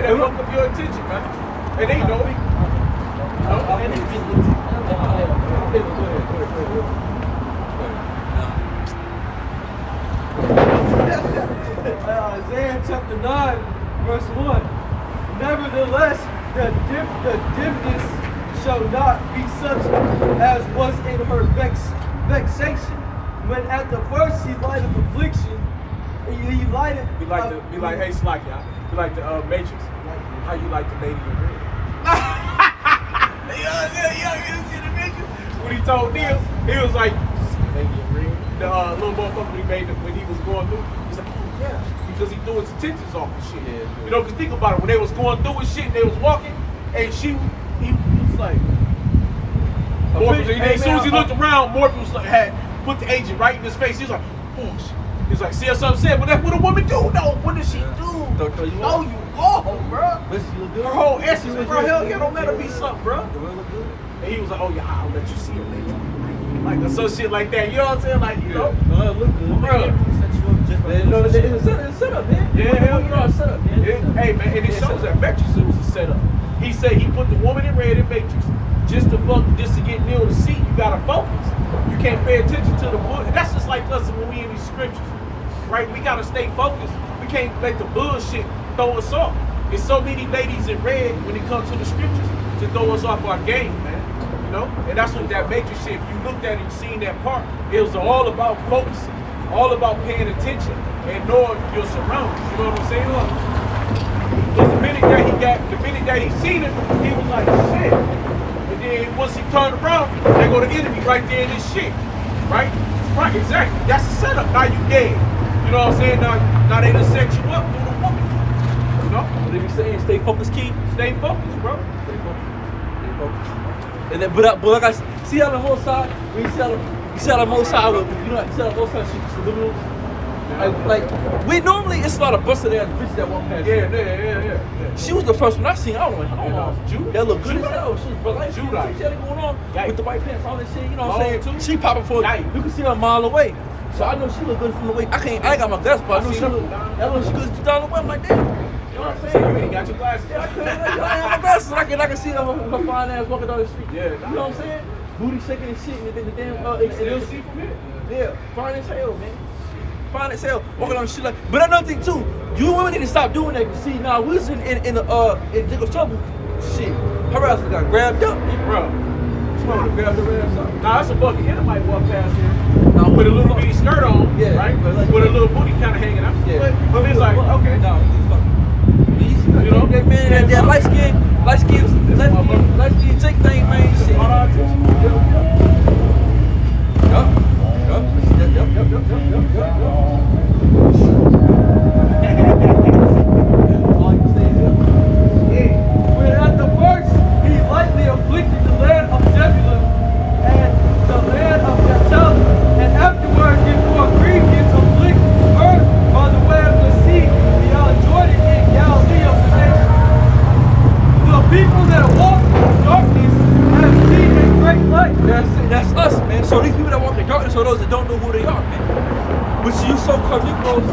they fuck up your attention, man. And they know it. Isaiah chapter 9, verse 1. Nevertheless, the dimness shall not be such as was in her vexation. When at the first he lighted affliction, he lighted. Be like, hey, Slack, y'all. Be like the Matrix. How you like the lady in red? When he told Neil, he was like, lady in red. The little motherfucker he made when he was going through. He's like, oh yeah, because he threw his tensions off and shit. Yeah. You know, because think about it, when they was going through his shit, they was walking, and he was like, Morpheus, as soon as he looked around, Morpheus had put the agent right in his face. He was like, oh shit. He's like, see what I'm saying? But that's what a woman do, though. What does she do? Don't throw you Oh, off. you off, bro. Listen, you look good. Her whole essence, bro. Hell yeah, don't let her be something, bro. The way look good. And he was like, oh yeah, I'll let you see it later. Like some shit like that. You know what I'm saying? Like, you know. No, it look good. Bro. No, it's a setup, man. Yeah, hell You know, it's a setup, man. Yeah. Hey man, and it shows that Matrix was a setup. He said he put the woman in red in Matrix just to get Neil to see. You gotta focus. You can't pay attention to the book. And that's just like us when we in these scriptures, right? We gotta stay focused. We can't let the bullshit throw us off. There's so many ladies in red when it comes to the scriptures to throw us off our game, man. You know, and that's what that Matrix shit. If you looked at it and seen that part, it was all about focusing, all about paying attention and knowing your surroundings. You know what I'm saying? Because the minute that he seen it, he was like, shit. And then once he turned around, they go to enemy right there in this shit. Right? Right, exactly. That's the setup. Now you dead. You know what I'm saying? Now they done set you up through the woman. You know? What they be saying? Stay focused, key. Stay focused, bro. Stay focused. Stay focused. And then, but like I see how the whole side, when you see how the most side, you know, you see how the whole side she's subliminal. Like we normally it's a lot of busted ass bitches that walk past. Yeah. She was the first one I seen. I was like, Judah. that look good as hell. She was but like she Judah. had it going on with the white pants, all that shit. You know what I'm Long saying? too. She popping for Yikes. you can see her a mile away. So I know she look good from the way. I ain't got my glasses, but I know she look. That look she good down the way. I'm like, damn. You know what I'm So saying? you ain't got your glasses. Yeah, I ain't have my glasses. I can see her fine ass walking down the street. Yeah. You know what I'm saying? Booty shaking and shit, and the damn. Still see from here. Yeah, fine as hell, man. Fine as hell. Walking on shit like. But another thing too, you women need to stop doing that. See, now we was in Jacob's trouble. Shit, her ass got grabbed up, Bro. Somebody grabbed her ass up. Now that's a bucket hitter might walk past here with a little bitty skirt on, Yeah, right? like- With a little booty kind of hanging out. Yeah. But it's like, okay. No, You know? that man, that light skin, Jake thing, man. Shit. When at the first he lightly afflicted the land of Zebulun and the land of Naphtali, and afterward did more grievous afflict her by the way of the sea beyond Jordan in Galilee of the nation. The people that walk in darkness have seen a great light. That's us, man. So these people that walk in darkness are those that don't know who they are, man. But you so-called Negroes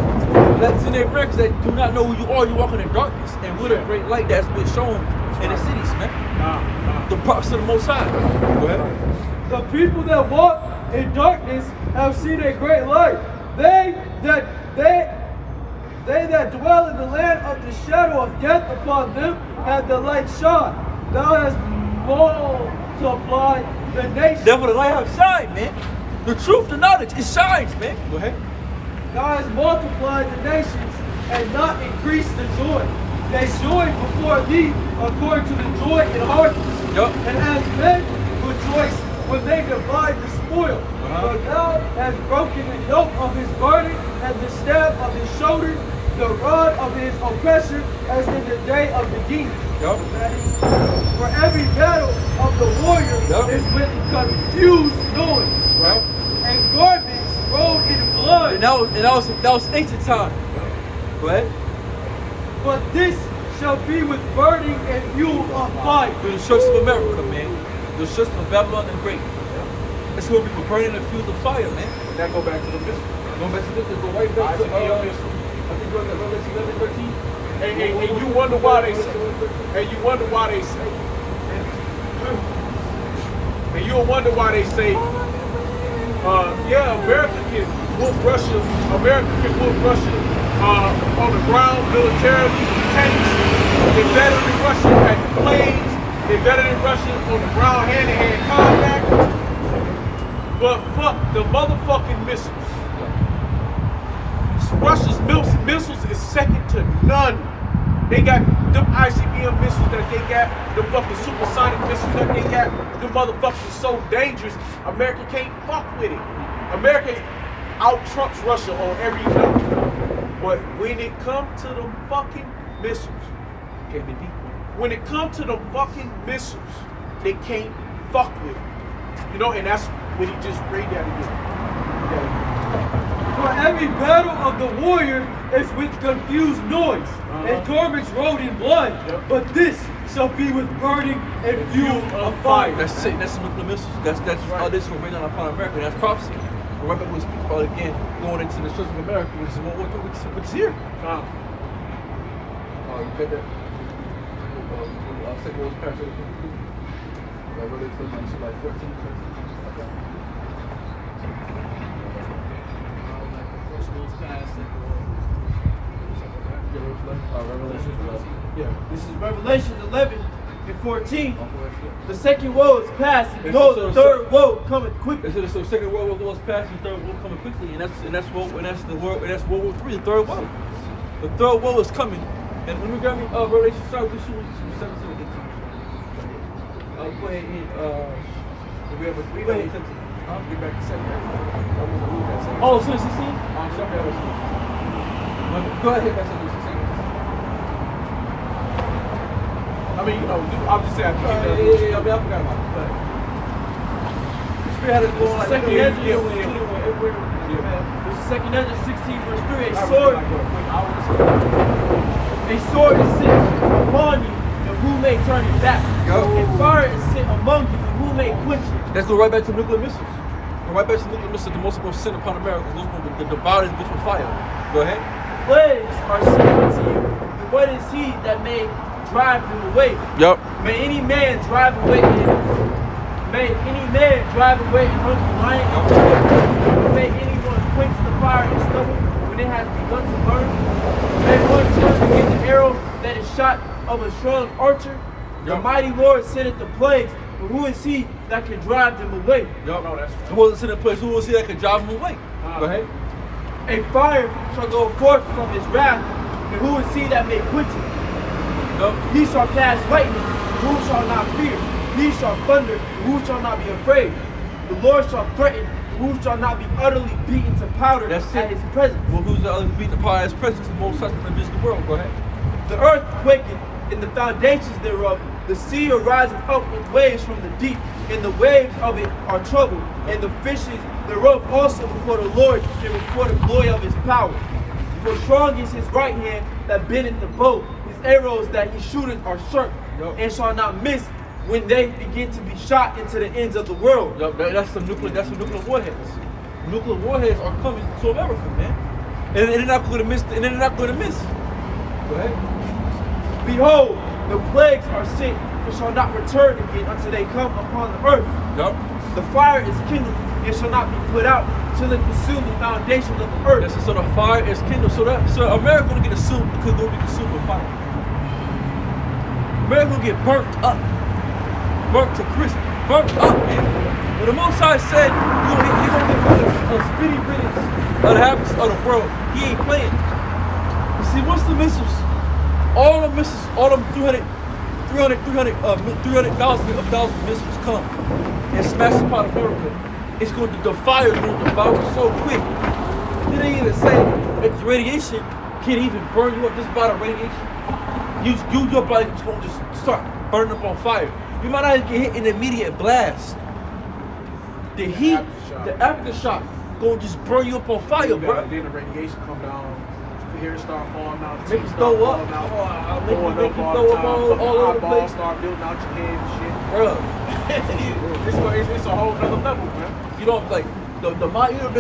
that's in their ranks that do not know who you are, you walking in darkness. And with a great light that's been shown in the cities, man. The props to the Most High. Go ahead. The people that walk in darkness have seen a great light. They that dwell in the land of the shadow of death, upon them have the light shone. Thou hast multiplied the nation. Therefore the light have shined, man. The truth, the knowledge, it shines, man. Go ahead. God has multiplied the nations and not increased the joy. They joy before thee according to the joy in hardness. Yup. And as men rejoice when they divide the spoil. For thou hast broken the yoke of his burden and the staff of his shoulder, the rod of his oppressor, as in the day of the king. Yup. For every battle of the warrior is with confused noise. Right. And garments rolled in blood. And that was ancient time. Go ahead. But this shall be with burning and fuel of fire. For the church of America, man. The church of Babylon the Great. It's going to be for burning the fuels of fire, man. And that go back to the missile. Going back to this, go right back to missile. I think go to Revelation 11:13. And you wonder why they say. And you wonder why they say. And you'll wonder why they say, yeah, America can whoop Russia. America can whoop Russia on the ground, militarily, tanks. They're better than Russia at the planes. They're better than Russia on the ground, hand-to-hand combat. But fuck the motherfucking missiles. Russia's missiles is second to none. They got them ICBM missiles that they got, the fucking supersonic missiles that they got. The motherfuckers so dangerous, America can't fuck with it. America out-trumps Russia on every note. But when it comes to the fucking missiles, Can't be beat. when it comes to the fucking missiles, they can't fuck with it. You know, and that's what he just read that again. For every battle of the warrior is with confused noise, and garments rolled in blood. But this shall be with burning and fuel of fire. That's it. That's the nuclear missiles. That's right. all this will bring down upon America. That's prophecy. Remember, we speak about it again, going into the Church of America, which is World War II, which is here. Uh, You get that? Second World War II. Like, really, it's like 14, 13. This is Revelation 11 and 14. The second woe is past, and behold, the third woe cometh quickly. So the second World War was past, and the third war coming quickly, and that's World War III, the third woe. The third woe is coming. And let me grab me Revelation, sorry, we should 17 and 18. Go ahead and we have a go ahead. get back to second. Oh, so 16? Sorry, Go ahead, that's 16. I mean, you know, I'm just saying. Yeah, I forgot about it. The Spirit had us going like Second that. Ezra, this is Second Ezra 16 verse 3. A sword is sent upon you, and who may turn it back? And fire is sent among you, and who may quench it? Let's go right back to nuclear missiles. Go right back to nuclear missiles. The most going to send upon America. The devouring bitch with fire. Go ahead. Plagues are sent unto you, and what is he that may drive you away? Yup. May any man drive away may any man drive away an hungry lion and kill. May anyone quench the fire and stubble when it has begun to burn. May one turn against the arrow that is shot of a strong archer. The mighty Lord sendeth the plagues, but who is he that can drive them away? Yup. No, that's right. Who was in the place? Who was he that could drive them away? Go ahead. A fire shall go forth from his wrath, and who is he that may quench it? Yup. He shall cast lightning, and who shall not fear? He shall thunder, and who shall not be afraid? The Lord shall threaten, and who shall not be utterly beaten to powder That's at it. his presence? Well, who's the other beat the power of his presence? The most such in the world. Go ahead. The earth quaketh, and the foundations thereof. The sea ariseth up with waves from the deep, and the waves of it are troubled, and the fishes thereof also before the Lord, and before the glory of his power. For strong is his right hand that bendeth the bow. His arrows that he shooteth are sharp, and shall not miss when they begin to be shot into the ends of the world. Yup. That's some nuclear warheads. Nuclear warheads are coming to America, man. And they're not going to miss. And they're not going to miss. Go ahead. Behold, the plagues are sent, and shall not return again until they come upon the earth. Yup. The fire is kindled, and shall not be put out till it consume the foundations of the earth. So the fire is kindled. So America gonna get consumed because they'll be consumed with fire. America gonna get burnt up. Burnt to crisp. Burnt up, man. When the Most High said he gonna get rid of speedy riddance of the habits of the world, he ain't playing. You see, once the missiles, all them 300,000 missiles come and smash the part of America, it's going to, the fire is going to devour it so quick. They didn't even say that the radiation can't even burn you up just by the radiation. Your body's going to just start burning up on fire. You might not even get hit in an immediate blast. The heat, the aftershock, gonna just burn you up on fire, bro. Then the radiation come down, the hair start falling out, Make you throw up, make you throw up all over the place. Start building out your head and shit. Bro, it's a whole nother level, man. you know, like the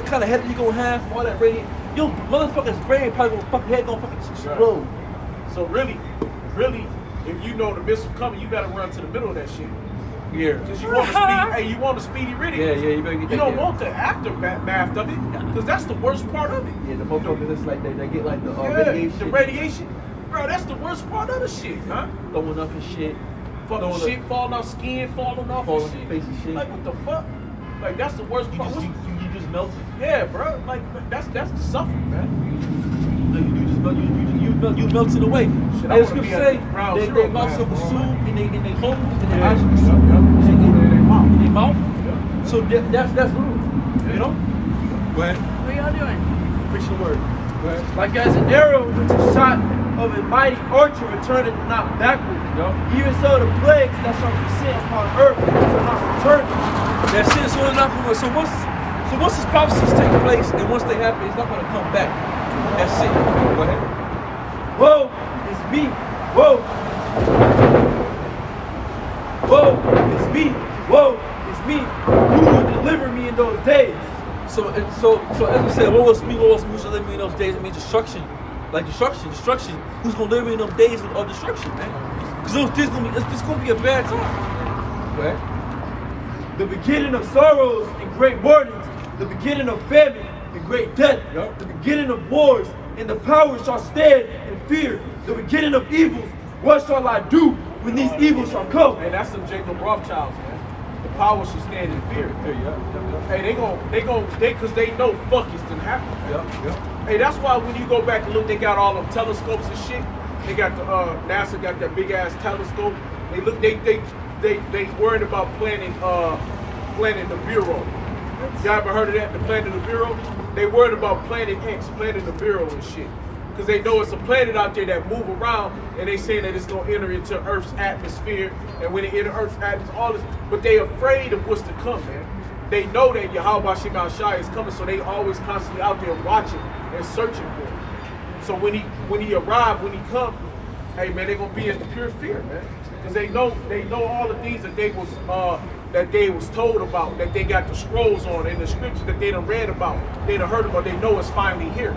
kind of head that you gonna have from all that radiation. Your motherfucker's brain probably gonna fucking head gonna fucking explode. So really, if you know the missile coming, you better run to the middle of that shit. Yeah. Because you want a speedy, you want a speedy riddance. Yeah, you better get that. You don't want the aftermath of it, because that's the worst part of it. Yeah, the motherfuckers just like they get like the radiation. The radiation, bro, that's the worst part of the shit, huh? Throwing up and shit. Fucking shit falling off, skin falling off and shit. Face and shit. Like what the fuck? Like that's the worst part. You just melted. Yeah, bro. Like that's the suffering, man. You melted away. Shit, As you say, they mouth so consumed in their homes, in their eyes consumed in their mouth. So that's rude. You know? Go ahead. What y'all doing? Preach the word. Go ahead. Like as an arrow which is shot of a mighty archer returneth not backward. Yup. Even so the plagues that shall be sent upon earth shall not return. That's it. So it's not going. So once these prophecies take place and once they happen, it's not going to come back. That's it. Go ahead. Woe is me. Woe. Woe is me. Woe is me. Who will deliver me in those days? So as we said, what was me who shall deliver me in those days? It means destruction. Like destruction. Who's gonna deliver me in those days of destruction, man? Because it's gonna be a bad time. Right? The beginning of sorrows and great mournings, the beginning of famine and great death, Yup. the beginning of wars, and the powers shall stand in fear. The beginning of evils, what shall I do when these evils shall come? Hey, that's some Jacob Rothschilds, man. The power should stand in fear. Hey, they because they know fuck is gonna happen. Hey, that's why when you go back and look, they got all them telescopes and shit. They got the NASA got that big ass telescope. They look, they worried about planning the Bureau. Y'all ever heard of that? The planning the Bureau? They worried about Planet X, planning the Bureau and shit. Because they know it's a planet out there that move around, and they saying that it's gonna enter into Earth's atmosphere, and when it enters Earth's atmosphere, all this, but they afraid of what's to come, man. They know that Yahweh Shemar Shai is coming, so they always constantly out there watching and searching for him. So when he arrive, when he come, hey man, they're gonna be in pure fear, man. Because they know all the things that they was told about, that they got the scrolls on, and the scriptures that they done read about, they done heard about, they know it's finally here.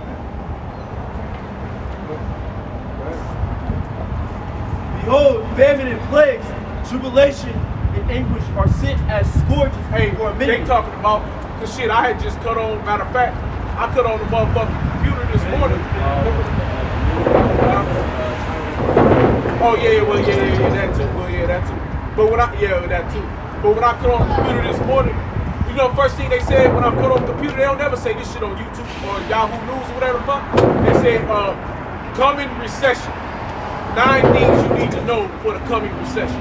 Behold, famine and plagues, tribulation and anguish are sent as scourges Hey, for a they minute. talking about the shit I had just cut on. Matter of fact, I cut on the motherfucking computer this morning. Oh yeah, that too. Well, yeah, that too. But when that too. But when I cut on the computer this morning, you know, first thing they said when I put on the computer, they don't never say this shit on YouTube or Yahoo News or whatever the fuck. They said, coming recession. 9 things you need to know for the coming recession.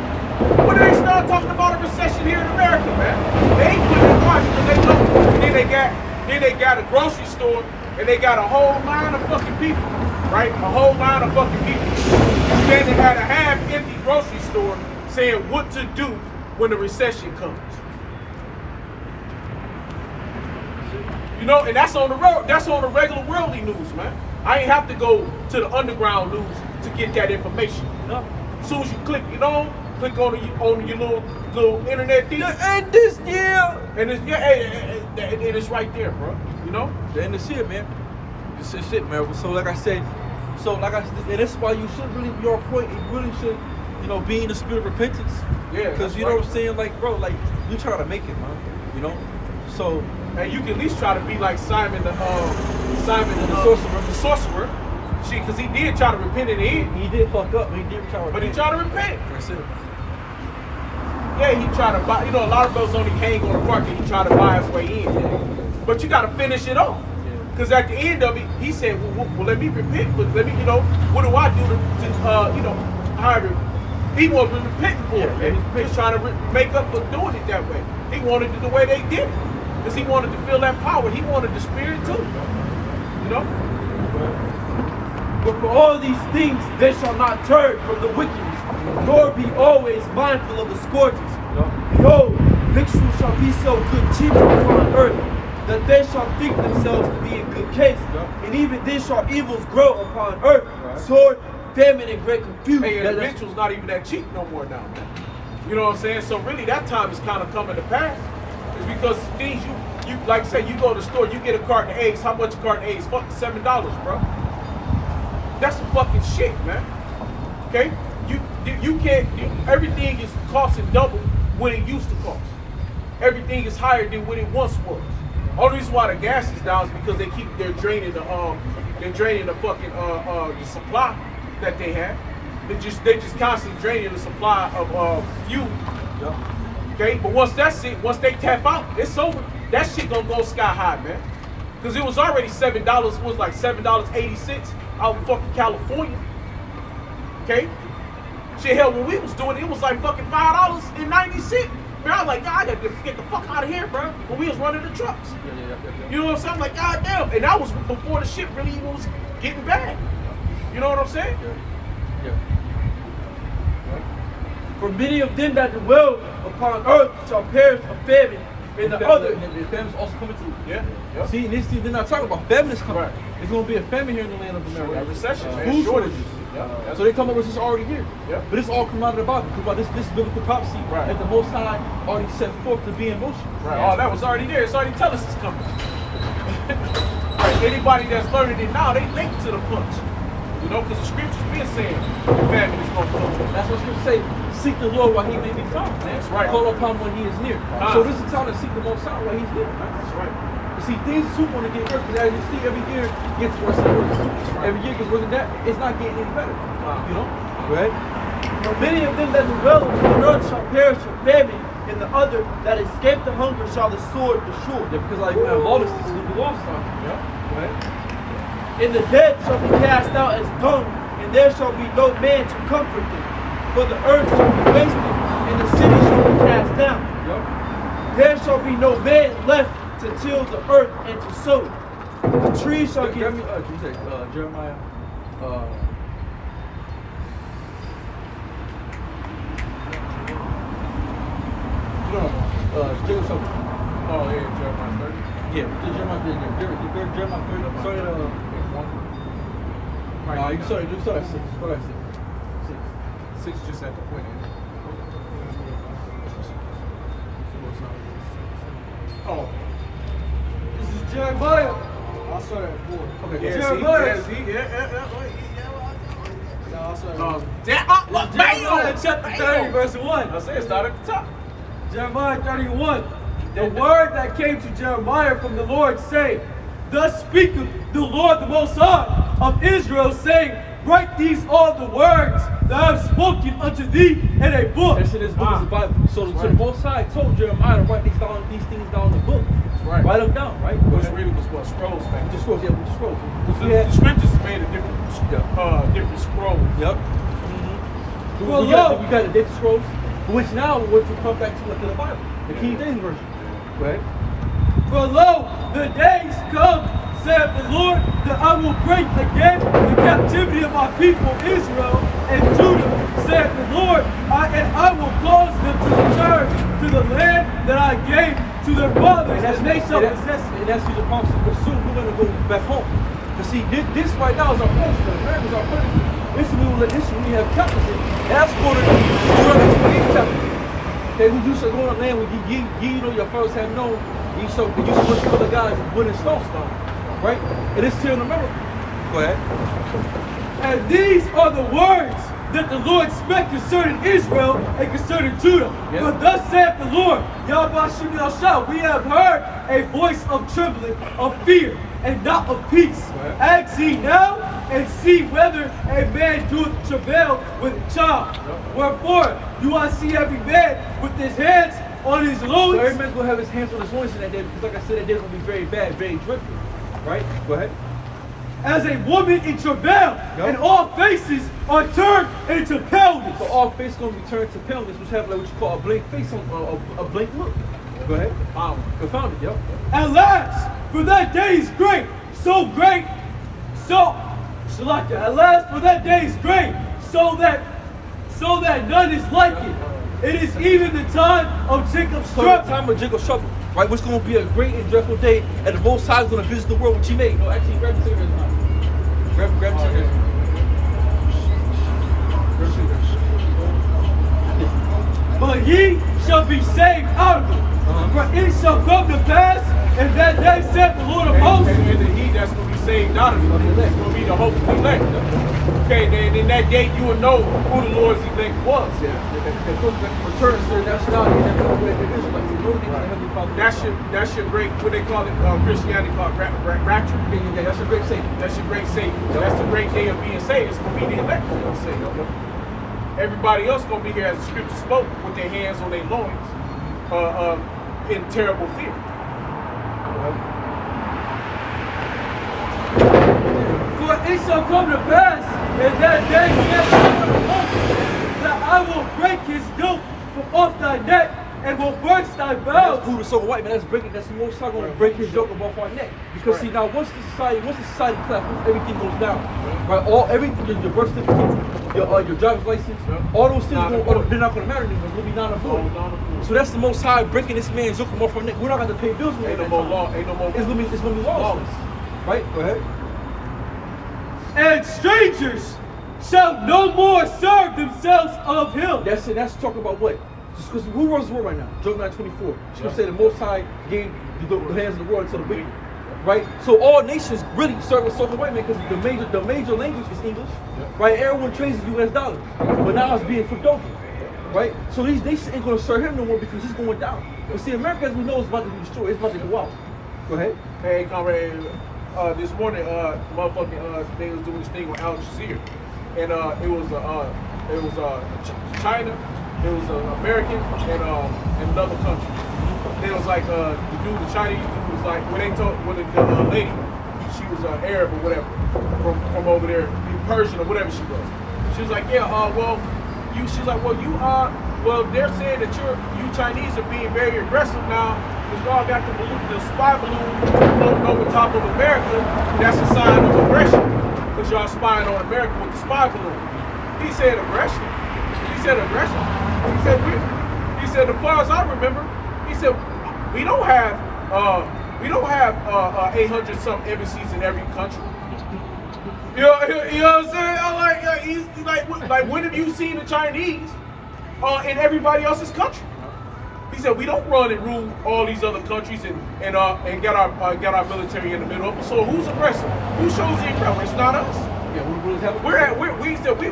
When they start talking about a recession here in America, man, they ain't putting it on because they know. And then they got a grocery store and they got a whole line of fucking people, right? A whole line of fucking people standing at a half-empty grocery store saying what to do when the recession comes. You know, and that's on the road. That's on the regular worldly news, man. I ain't have to go to the underground news to get that information. No. As soon as you click, click on your little internet thing, And this year. and it's right there, bro. You know. The end is here, man. This is it, man. So like I said, and that's why you should really, your point, it really should, be in the spirit of repentance. Yeah. Because you know what I'm saying, like, bro, like you try to make it, man. So. And you can at least try to be like Simon the sorcerer. Shit, because he did try to repent in the end. He did fuck up, but he did try to repent. But he tried to repent. That's it. yeah, he tried to buy, you know, a lot of those only hang on the park and he tried to buy his way in. But you got to finish it off. Because at the end of it, he said, well, let me repent, but let me, you know, what do I do to you know, however, he wasn't repenting for it. He was trying to make up for doing it that way. He wanted it the way they did it. Because he wanted to feel that power. He wanted the spirit too. You know? But for all these things, they shall not turn from the wickedness, nor be always mindful of the scourges. Behold, victuals shall be so good cheap upon earth, that they shall think themselves to be in good case. And even then shall evils grow upon earth, sword, famine, and great confusion. Hey, and the victual's not even that cheap no more now, man. You know what I'm saying? So really, that time is kind of coming to pass. It's because things you like say, you go to the store, you get a carton of eggs. How much a carton of eggs? Fucking $7, bro. That's some fucking shit, man. Okay? You can't, everything is costing double what it used to cost. Everything is higher than what it once was. Only reason why the gas is down is because they're draining the fucking the supply that they have. They just constantly draining the supply of fuel. Okay, but once that's it, once they tap out, it's over. That shit gonna go sky high, man. Cause it was already $7. It was like $7.86 out in fucking California. Okay, shit, hell, when we was doing it, it was like fucking $5.90. Man, I was like, God, I gotta get the fuck out of here, bro. When we was running the trucks. You know what I'm saying? I'm like, God damn. And that was before the shit really even was getting bad. You know what I'm saying? For many of them that dwell upon earth shall perish of famine, and the other. The famine's also coming through. Yeah. See, and they're not talking about famine is coming. Right. There's going to be a famine here in the land of America. A recession, man. Food Shortages. shortages. Yeah. So they come up with this already here. Yeah. But it's all come out of the Bible. Because this biblical prophecy Right. that the Most High already set forth to be in motion. Right. Oh, that was already there. It's already telling us it's coming. Right. Anybody that's learning it now, they late to the punch. You know, because the scriptures been saying the famine is going to come. That's what scriptures say. Seek the Lord while he may be found. That's right. Call upon when he is near. So this is time to seek the Most High while he's near. That's right. You see, things are going to get worse because as you see, every year gets worse and worse. Every year gets worse than that. It's not getting any better. You know? Right? For many of them that dwell upon earth shall perish of famine, and the other that escape the hunger shall the sword destroy. Yeah, because like lawlessness is going to be lost on. Yeah. Right? And the dead shall be cast out as dung, and there shall be no man to comfort them. For the earth shall be wasted, and the city shall be cast down. Yep. There shall be no man left to till the earth and to sow. The trees shall get. Jeremiah. Oh, yeah, Jeremiah 30. Jeremiah 30. Sorry, you can start at 6. Start at 6. 6 just at the point. Oh. This is Jeremiah. I'll start at 4. Okay, Yeah, Jeremiah. I'll start at Jeremiah chapter 30, verse 1. I said start at the top. Jeremiah 31. The word that came to Jeremiah from the Lord, saying, Thus speaketh the Lord the Most High of Israel, saying, Write these all the words that I have spoken unto thee in a book. Yes, it is book is the Bible. So the Most High told Jeremiah to write these things down in the book. Right. Write them down, right? Which really was what? Scrolls, man. With the scrolls, yeah, with the scrolls. The scriptures is made of different scrolls. Yep. Well, we got the different scrolls, which now we're to come back to the Bible, the King James Version. Right? For lo, the days come, saith the Lord, that I will bring again the captivity of my people Israel and Judah, saith the Lord, and I will cause them to return to the land that I gave to their fathers, and they shall possess it. And that's the promise, but soon we're going to go back home. But see, this right now is our punishment. America's our punishment. This is when we have captivity. That's quoted in Deuteronomy 28 chapter. Okay, who you shall go on the land where you know your fathers have known, you shall worship other gods and wood and stone. Right? It is still in America. Go ahead. And these are the words that the Lord spake concerning Israel and concerning Judah. Yes. For thus saith the Lord, Yahweh Shem Yahshua, we have heard a voice of trembling, of fear, and not of peace. Ask ye now, and see whether a man doeth travail with a child. Wherefore, do I see every man with his hands on his loins? So every man's gonna have his hands on his loins in that day, because like I said, that day is gonna be very bad, very dreadful. Right? Go ahead. As a woman in travail, and all faces are turned into paleness. So all faces gonna be turned to paleness, which have like what you call a blank face, on a blank look. Go ahead. Confounded, yo. At last, for that day is great, so great, at last, for that day is great, so that none is like it. It is even the time of Jacob's So the trouble. time of Jacob's trouble, right? Which gonna be a great and dreadful day, and the Most High is gonna visit the world which He made. No, actually, grab the cigarettes now. Grab the cigarettes. But ye shall be saved out of it. For it shall come to pass, and that day said the Lord of hosts. And the he that's going to be saved out of it, it's going to be the hope of the elect. Okay, then in that day you will know who the Lord's elect was. Returns to their nationality, and That's your great, what they call it, Christianity called rapture. yeah, that's a great statement. That's your great Savior. That's the great day of being saved. It's going to be the elect that's going to save. Everybody else going to be here, as the scripture spoke, with their hands on their loins, in terrible fear. For it shall come to pass, in that day said the Lord of hosts, that I will break his yoke from off thy neck, and will burst thy bounds. Who the so white man? That's breaking. That's the Most High going to break His yoke off our neck. Because see now, once the society collapses, everything goes down. Right? Everything, your birth certificate, your driver's license, all those things, they're not going to matter anymore. They'll be non-void. So that's the Most High breaking this man's yoke off our neck. We're not going to pay bills. Ain't no more law. Ain't no more. It's going to be lawless. Right? Go ahead. And strangers shall no more serve themselves of him. That's it. That's talking about what? Just because who runs the world right now? Job 9:24. She's gonna say the Most High gave the hands of the world to the wicked. Right? So all nations really serve a certain white man because the major language is English. Right? Everyone trades in US dollars. But now it's being flipped over. Right? So these nations ain't gonna serve him no more because he's going down. But see, America, as we know, is about to be destroyed. It's about to go out. Go ahead. Hey, comrade. This morning, they was doing this thing with Al Jazeera, and it was China, it was American, and another country. It was like the Chinese dude was like when the lady, she was Arab or whatever from over there, Persian or whatever she was. She was like, yeah, she's like, they're saying that you Chinese are being very aggressive now. Because y'all got the spy balloon floating over top of America. That's a sign of aggression. Because y'all spying on America with the spy balloon. He said aggression. He said, as far as I remember, he said, we don't have 800 some embassies in every country. You know what I'm saying? I'm like, when have you seen the Chinese in everybody else's country? He said we don't run and rule all these other countries and get our military in the middle of it. So who's aggressive? Who shows the aggression? It's not us. Yeah,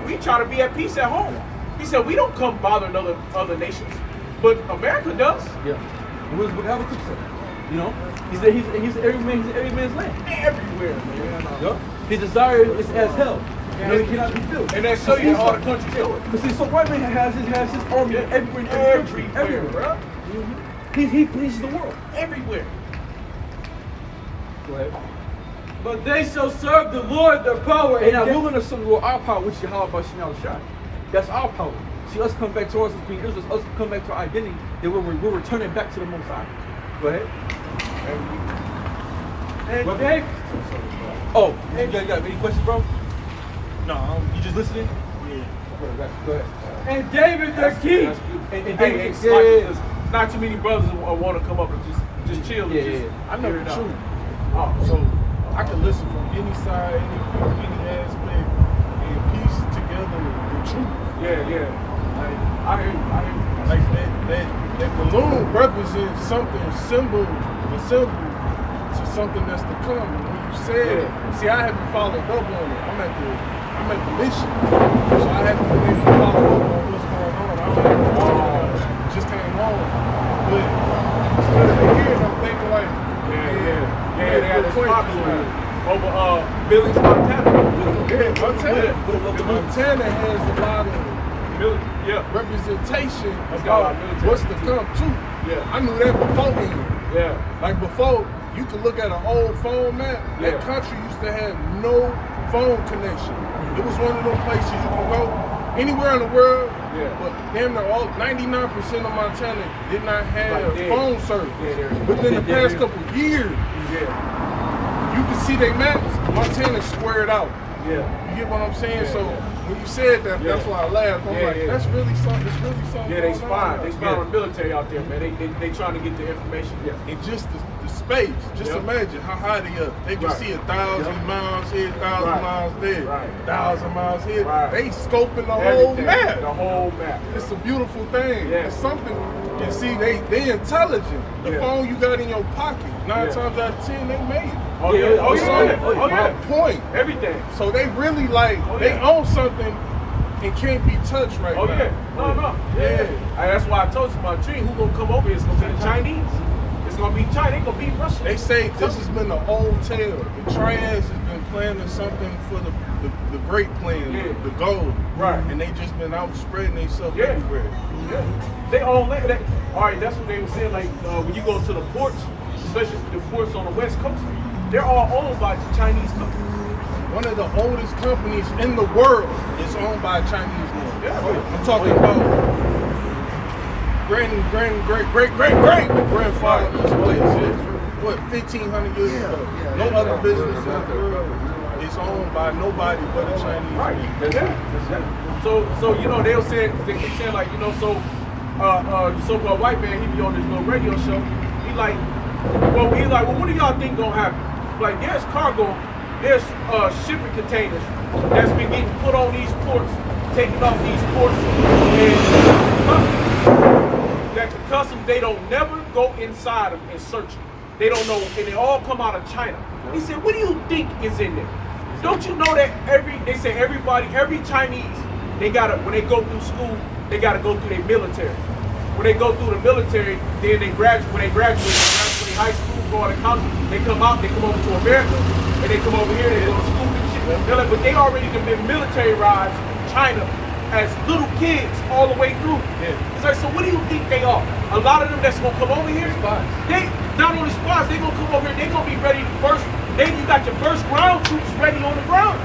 we try to be at peace at home. He said we don't come bothering other nations, but America does. Yeah. What Habakkuk said? You know, he's every man's land. Everywhere, man. Yeah. His desire is as hell. And it cannot be filled. And that show you all the countries do it. But see, so white man has his army everywhere, bro. He pleases the world. Everywhere. Go ahead. But they shall serve the Lord their power. And now we're going to serve the Lord our power, which is Yahweh by Shinal Shai. That's our power. See, us come back to us as being Israel, us come back to our identity, then we're returning back to the Most High. Go ahead. And David. Oh, you got any questions, bro? No, You just listening? yeah. Go ahead. And David their king. And Hey, David, not too many brothers want to come up and just chill. And just I know hear the it out. truth. So I can listen from any side, any aspect, and piece together the truth. Yeah. Like I hear you. like that balloon represents something symbol to something that's to come. And when you said it, see, I haven't followed up on it. I'm at the mission, so I haven't been able to follow up on what's going on. I just came home, but instead of hearing, I'm thinking like, Yeah. Yeah, they had this Point spot Cloud. over Billings, Montana. Yeah, Montana has a lot of Yeah. representation It's got a lot about of military what's to come too. Yeah. I knew that beforehand. Yeah. Like before, you could look at an old phone map. Yeah. That country used to have no phone connection. It was one of those places you can go anywhere in the world. Yeah. But damn near all 99% of Montana did not have Like dead. phone service. Yeah, Within the they're- past couple of years, Yeah. you can see their maps. Montana's squared out. Yeah. You get what I'm saying? Yeah, so yeah. when you said that, Yeah. that's why I laughed. I'm Yeah, like, yeah. that's really something. It's really something. Yeah, they going spying. on. They spying on the military out there, man. They trying to get the information. Yeah. And just the space. Just Yep. imagine how high they up. They can Right. see 1,000 Yep. miles here, 1,000 Right. miles there, Right. 1,000 miles here. Right. They scoping the whole Everything. map. The whole map. It's a beautiful thing. Yeah. It's something. And see, they intelligent. The Yeah. phone you got in your pocket, 9 Yeah. times out of 10, they made it. Oh yeah. Oh So, yeah. Oh yeah. my point. Everything. So they really like, Oh, they yeah. own something and can't be touched right Oh now. yeah. No. Yeah. And that's why I told you about Tree. Who gonna come over here? It's gonna be the Chinese. It's gonna be China. They gonna be Russia. They say this has been the old tale. The triads has been planning something for the great plan, Yeah. the goal. Right. And they just been out spreading themselves Yeah. everywhere. Yeah. They own land. All right, that's what they were saying. Like when you go to the ports, especially the ports on the West Coast, they're all owned by Chinese companies. One of the oldest companies in the world is owned by a Chinese man. Yeah. I'm talking about great-grandfather of this place. What, 1,500 years ago? No other business in the world is owned by nobody but a Chinese Right. man. Yeah. So you know they keep saying like the so-called white man, he be on this little radio show. He's like, well, what do y'all think gonna happen? Like, there's cargo, there's shipping containers that's been getting put on these ports, taken off these ports, and the customs, they don't never go inside them and search them. They don't know, and they all come out of China. He said, what do you think is in there? Don't you know that every Chinese, they gotta, when they go through school, they gotta go through their military. When they go through the military, then they graduate, when they graduate high school, go out of college, they come out, they come over to America, and they come over here, they go to school and shit. They're like, but they already have been militarized China as little kids all the way through. Yeah. It's like, so what do you think they are? A lot of them that's gonna come over here, they not only spies, they gonna come over here, they gonna be ready first. You got your first ground troops ready on the ground.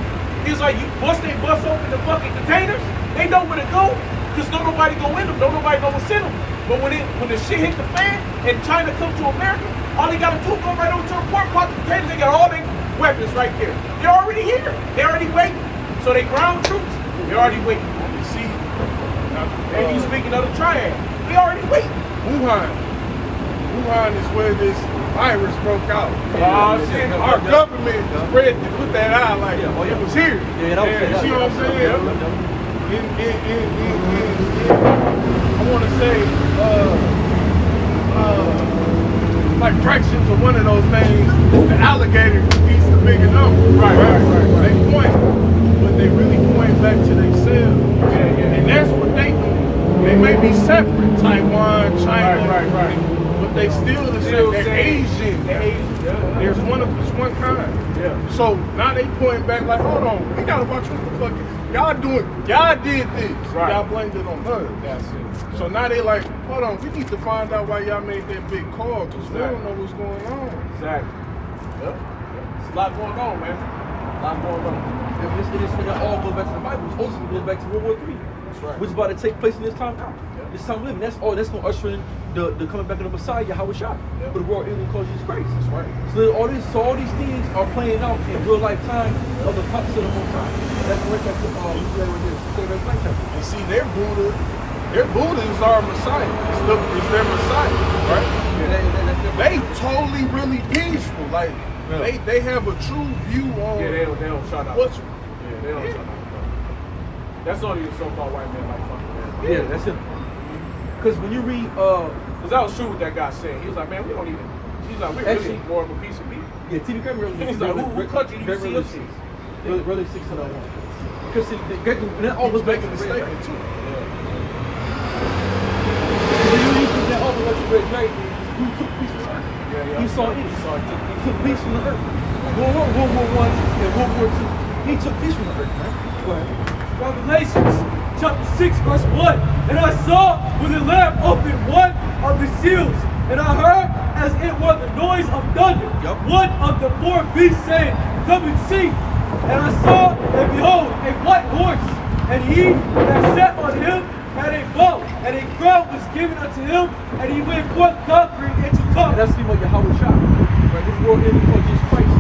It's like they bust open the fucking containers, they know where to go, because don't nobody go in them, don't nobody know what's in them. But when the shit hit the fan and China come to America, all they gotta do is go right over to the port, pop the containers, they got all their weapons right there. They're already here, they're already waiting. So they ground troops, they're already waiting. You see, And you speaking of the triad, they already waiting. Wuhan is where this virus broke out. Oh, shit. Our government spread to put that out like it was here. Yeah, that was You see what I'm saying? I want to say, like fractions of one of those things, the alligator eats the bigger number. Right. They point, but they really point back to themselves. Yeah. And that's what they do. They may be separate, Taiwan, China, Right. but they still the same. They're Asian. They're Asian. Yeah. There's one kind. Yeah. So now they pointing back like, hold on, we gotta watch what the fuck y'all doing. Y'all did this. Right. Y'all blamed it on us. That's it. So now they like, hold on, we need to find out why y'all made that big call because we don't know what's going on. Exactly. Yep. It's a lot going on, man. A lot going on. And it all goes back to the Bible. It ultimately goes back to World War III. That's right. Which is about to take place in this time now. Yeah. This time we live in. That's going to usher in the coming back of the Messiah, Yahweh Shah. Yeah. But the world isn't called Jesus Christ. That's right. So all these things are playing out in real life time of the prophets of the Most High. That's what And see, their Buddha is our Messiah. It's their Messiah, right? They totally really peaceful. Like they have a true view on Yeah, they don't try to. what's They don't try to. That's only the so-called white man like fucking man. Yeah, that's it. Because when you read, Because that was true what that guy said. He was like, man, we don't even. He's like, we're Actually- really more of a piece of meat. yeah, TV Kramer. He's like, who country do you see us in? Really 6 to 1. Because that all goes back to making the a red statement too. When you read that all goes back to the red dragon, who took peace from us? Yeah. yeah. Esau is. Esau took He took peace from the earth. World War I and World War II, he took peace from the earth, man. Go ahead. Revelations chapter 6 verse 1. And I saw when the Lamb opened one of the seals, and I heard as it were the noise of thunder. One of the four beasts saying, come and see. And I saw, and behold, a white horse, and he that sat on him had a bow, and a crown was given unto him, and he went forth conquering and to And conquer. that's the Yahweh Shah. Right? This world enemy called Jesus Christ.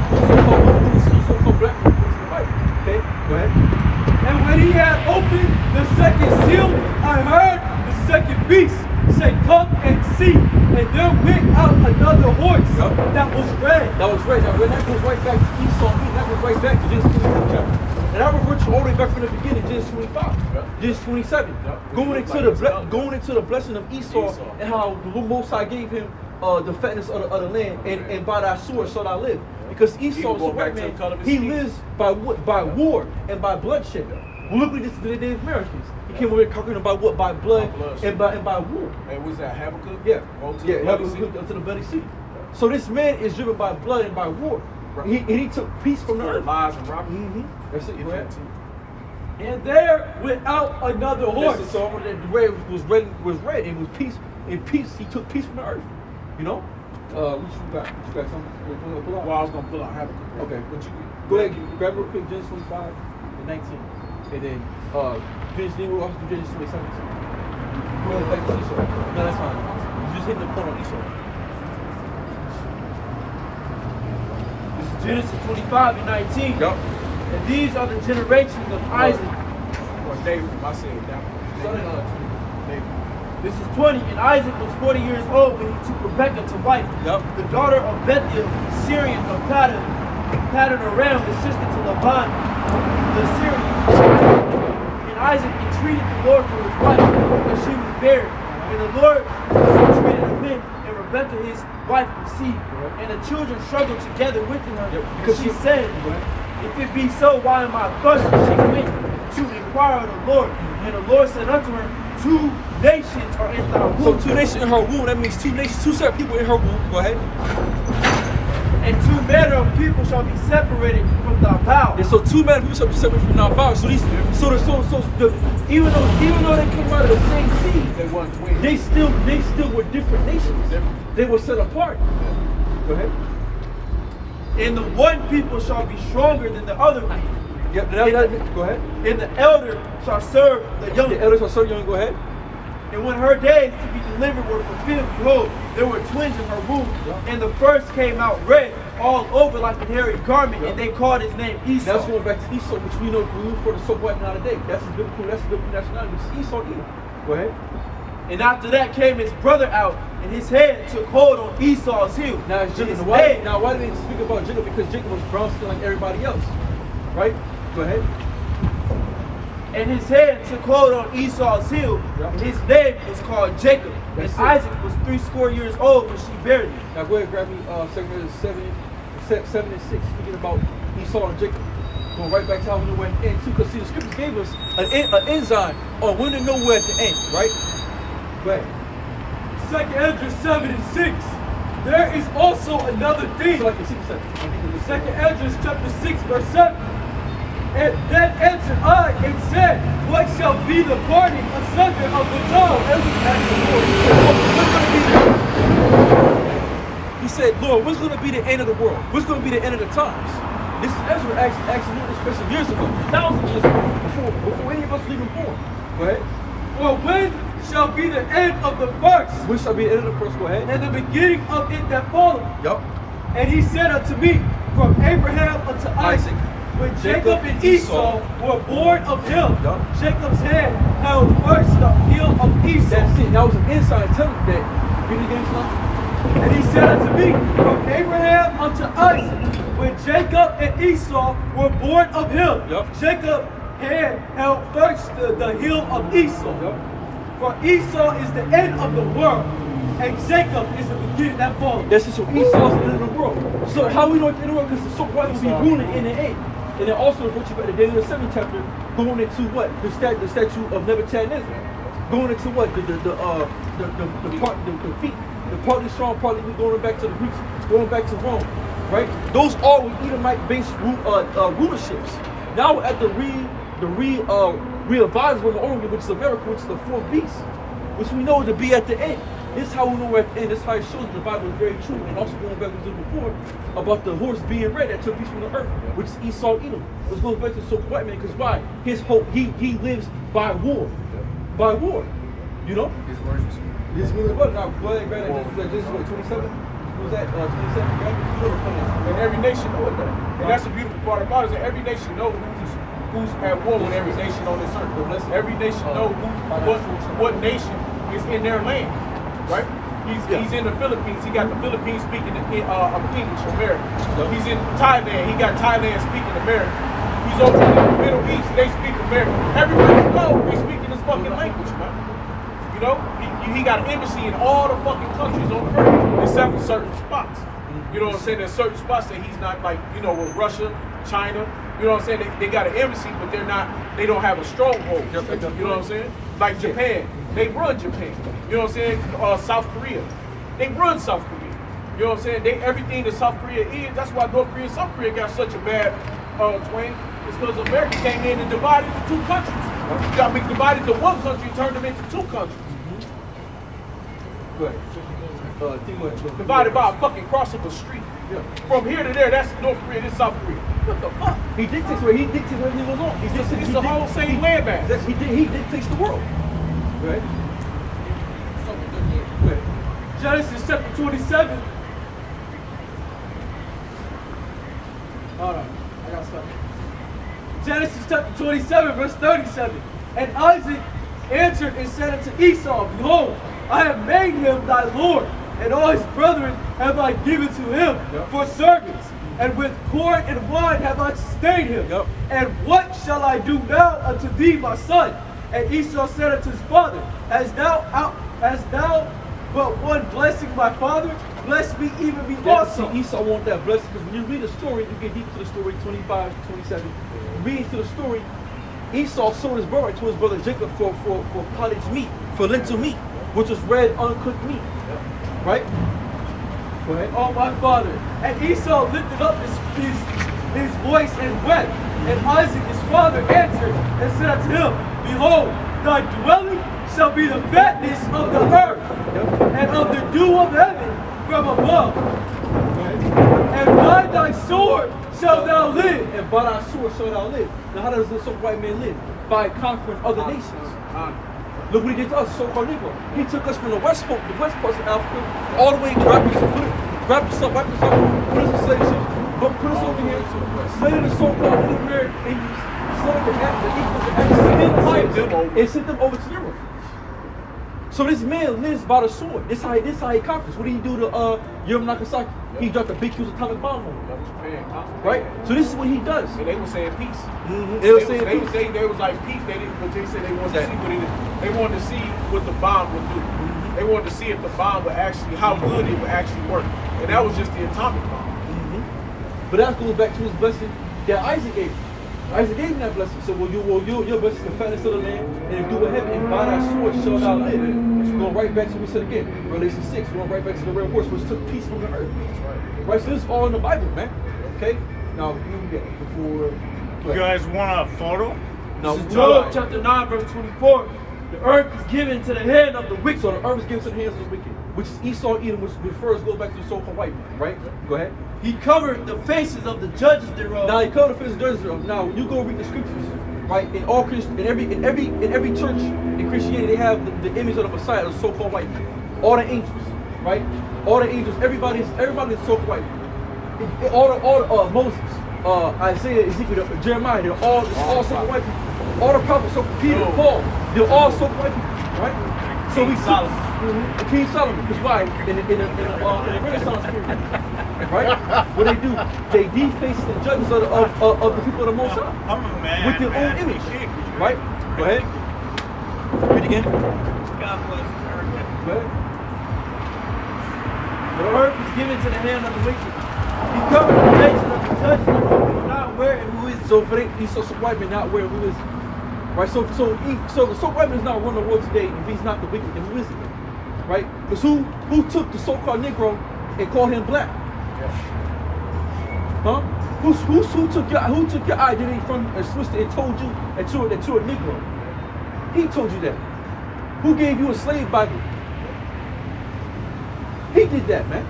So-called black people into the Bible. Okay? Go ahead. And when he had opened the second seal, I heard the second beast say, come and see. And there went out another horse that was red. That was right. Now, when that goes right back to Esau, that goes right back to Genesis 25 chapter. And I revert you all the way back from the beginning, Genesis 25, Genesis 27. Going into the blessing of Esau and how the Most High gave him the fatness of the land, and by thy sword shall thou live. Because Esau is a white man, he lives by war and by bloodshed. Well, look what this did the Americans. He came over here conquering by what? By blood and by war. And was that Habakkuk? Yeah, Habakkuk unto the bloody city. So this man is driven by blood and by war. He took peace from the earth. Lies and robbery. That's it. And there went out another horse. Listen, so the red was red, and was peace. In peace, he took peace from the earth. You know? What you got? You got something? Pull out? Well, I was gonna pull out Habakkuk. Okay. What you Go ahead, grab real quick, Genesis 25 and 19. And then Genesis, we'll also do Genesis 27. Go ahead, back to Esau. No, that's fine. You're just hitting the point on Esau. This is Genesis 25 and 19. Yup. And these are the generations of Isaac. Or David, I said that one. David. This is 20. And Isaac was 40 years old when he took Rebekah to wife, the daughter of Bethuel, Syrian of Paddan Aram, the sister to Laban, the Syrian. And Isaac entreated the Lord for his wife, because she was barren. And the Lord entreated of him, and Rebekah his wife conceived. And the children struggled together within her, because she said, if it be so, why am I thus? She went to inquire of the Lord. And the Lord said unto her, 2 nations are in thy womb. So 2 nations in her womb, that means 2 nations, 2 separate people in her womb. Go ahead. And 2 manner of people shall be separated from thy bowels. And so 2 men people shall be separated from thy bowels. So these, even though they came out of the same seed, They weren't twins. they still were different nations. They were set apart. Go ahead. And the one people shall be stronger than the other. Yep. Go ahead. And the elder shall serve the younger. The elders shall serve young. Go ahead. And when her days to be delivered were fulfilled, behold, there were twins in her womb. And the first came out red all over like a hairy garment, and they called his name Esau. That's going back to Esau, which we know we look for the so white now today. That's his biblical nationality. It's Esau either. Go ahead. And after that came his brother out, and his head took hold on Esau's heel. Now it's Jacob. His Why head- do they speak about Jacob? Because Jacob was brown skin like everybody else. Right? Go ahead. And his head took hold on Esau's heel, and his name was called Jacob. And That's it. Isaac was 60 years old when she buried him. Now go ahead and grab me 7 and 6, speaking about Esau and Jacob. Going right back to how we know where at the end too, because see the scriptures gave us an enzyme on when to know where at the end, right? Go ahead. 2 Esdras 7 and 6. There is also another thing. So like the 6%. 2 Esdras chapter 6 verse 7. And then answered I and said, what shall be the parting asunder of the tongue? He said, Lord, what's going to be the end of the world? What's going to be the end of the times? This is Ezra actually knew this question years ago, thousands of years ago, before any of us were even born. Go ahead. For when shall be the end of the first, When shall be the end of the first? Go ahead. and the beginning of it that followed? Yup. And he said unto me, from Abraham unto Isaac, when Jacob and Esau were born of him, Jacob's hand held first the heel of Esau. That's it. That was an insight telling you that. Read it again, son. And he said unto me, from Abraham unto Isaac, when Jacob and Esau were born of him, Jacob's hand held first the heel of Esau. For Esau is the end of the world, and Jacob is the beginning that follows. That's it. So Esau's the end of the world. So how we know it's the end of the world? Because the so white will be ruling in the end. And then also, if you back to Daniel 7th chapter, going into what? The statue of Nebuchadnezzar. Going into what? The feet and partly strong, partly weak, going back to the Greeks, going back to Rome, right? Those all were Edomite-based rulerships. Now we're at the revised Roman Order, which is America, which is the fourth beast, which we know to be at the end. This is how we know we're at the end. This is how it shows the Bible is very true. And also going back to what we did before about the horse being red that took peace from the earth, which is Esau Edom. Which goes back to the so-called white man, because why? His hope, he lives by war. By war. You know? His words was his words was now go ahead, grab that. This is what, 27? What was that? 27? And every nation knows that. And that's the beautiful part about it, is that every nation knows who's at war with every nation on this earth. Every nation knows what nation is in their land. Right? He's in the Philippines. He got the Philippines speaking English, American. He's in Thailand. He got Thailand speaking American. He's over in the Middle East. They speak American. Everywhere you go, they speaking this fucking language, man. You know, he got an embassy in all the fucking countries on earth, except for certain spots. You know what I'm saying? There's certain spots that he's not, like, you know, with Russia, China. You know what I'm saying? They got an embassy, but they don't have a stronghold. You know what I'm saying? Like Japan, they run Japan. You know what I'm saying? South Korea, they run South Korea. You know what I'm saying? Everything that South Korea is, that's why North Korea and South Korea got such a bad twang. It's because America came in and divided into two countries. Got me divided to one country and turned them into two countries. Go ahead. Divided by a fucking cross of a street. Yeah. From here to there, that's North Korea, this South Korea. What the fuck? He dictates where he goes on. It's the whole same landmass. He dictates the world. Right? Genesis chapter 27. Hold on, I got stuff. Genesis chapter 27, verse 37. And Isaac answered and said unto Esau, Behold, I have made him thy Lord, and all his brethren have I given to him for servants. And with corn and wine have I sustained him. And what shall I do now unto thee, my son? And Esau said unto his father, Hast thou but one blessing, my father? Bless me, even me also. See, Esau want that blessing, because when you read the story, you get deep to the story, 25, 27. Read to the story, Esau sold his birthright to his brother Jacob for pottage meat, for lentil meat, which was red, uncooked meat. Right? Go ahead. Oh, my father. And Esau lifted up his voice and wept. And Isaac his father answered and said unto him, Behold, thy dwelling shall be the fatness of the earth, and of the dew of heaven from above. And by thy sword shalt thou live. And by thy sword shalt thou live. Now how does the so-called white man live? By conquering other nations. Look what he did to us, so-called Negro. He took us from the west parts of Africa, all the way to wrapped us up, wiped us up, put us in slave ships, but put us over here, slaved the so-called Indian Indians, slaved the Africans, and sent them over to Europe. So this man lives by the sword. This how he conquers. What did he do to Yoram Nagasaki? He dropped a big huge atomic bomb on him. Right? So this is what he does. And they were saying peace. They was like peace. They didn't, but they said they wanted to see what it is. They wanted to see what the bomb would do. They wanted to see if the bomb would actually, how good it would actually work. And that was just the atomic bomb. But that goes back to his blessing that Isaac gave him. Isaac gave him that blessing. So your blessing, the fatness of the land, and do what heaven, and by thy sword shall thou live. Going right back to what we said again, Revelation 6, going right back to the red horse, which took peace from the earth. Right, so this is all in the Bible, man. Okay? Now, you get before. You guys want a photo? No, This is Job chapter 9, verse 24. The earth is given to the hand of the wicked. So the earth is given to the hands of the wicked, which is Esau Edom, which goes back to the so-called white man, right? Go ahead. He covered the faces of the judges thereof. Now he covered the faces of the judges thereof. Now you go read the scriptures, right? In all Christian, in every church in Christianity, they have the image of the Messiah, the so-called white man. All the angels, right? All the angels, everybody's so-called white man. All Moses, Isaiah, Ezekiel, Jeremiah, they're all so-called white people. All the prophets, so Peter, Paul, they're all so-called white people, right? So we Solomon. King Solomon, because why? In the Renaissance period, right? What they do, they deface the judges of the people of the Most High I'm a man. with their own image, right? Go ahead. Read again. God bless America. Go ahead. The earth is given to the hand of the wicked. He covered the faces of the judges, not wearing who is. So for Esau, so white man not wearing who is he? Right? So the so white man is not running the world today if he's not the wicked, then who is he? right? Because who took the so-called Negro and called him black? Huh? Who took your identity from and switched it and told you that you're a Negro? He told you that. Who gave you a slave Bible? He did that, man.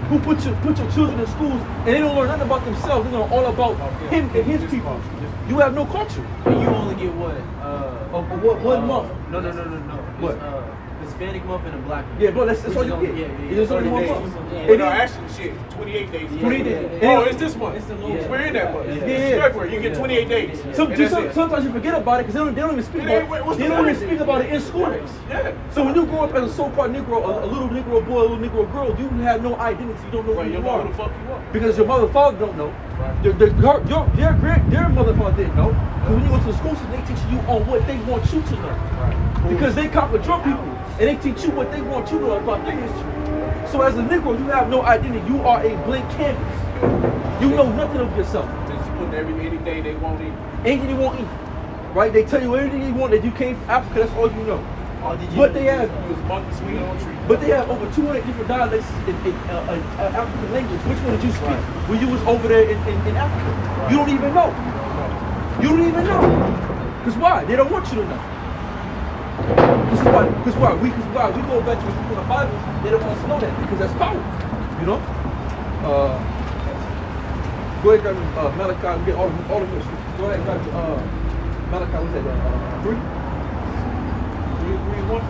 Who put your children in schools and they don't learn nothing about themselves. They learn all about him and his people. You have no culture. And you only get what? What month? No. What? It's Hispanic month and a black month. Yeah, bro, that's all you get. Yeah. It's only 1 days. month. Well, no, actually, shit, 28 days. 28 days. Oh, it's this month. It's the lowest. We're in that month. Yeah. It's February. You get 28 days. Sometimes you forget about it because they don't even speak about it. They don't even speak about it in school. Yeah. So when you grow up as a so-called Negro, a little Negro boy, a little Negro girl, you have no identity. You don't know who You you know are. who the fuck you are. Because your mother and father don't know. Right. Their mother and father didn't know. Because when you go to the school system, they teach you on what they want you to know. Right. Because they conquer drunk people and they teach you what they want you to know about their history. So as a Negro, you have no identity. You are a blank canvas. You know nothing of yourself. They just put anything they want in. Anything you won't eat. Right? They tell you anything you want that you came from Africa, that's all you know. But they have swinging on trees. But they have over 200 different dialects in African language. Which one did you speak when you was over there in Africa? You don't even know. You don't even know. Because why? They don't want you to know. Because why? We go back to the Bible, they don't want us to know that because that's power. You know? Go ahead, grab Malachi, get all the mysteries. Go ahead, grab Malachi, what's that? 3? 3, 1?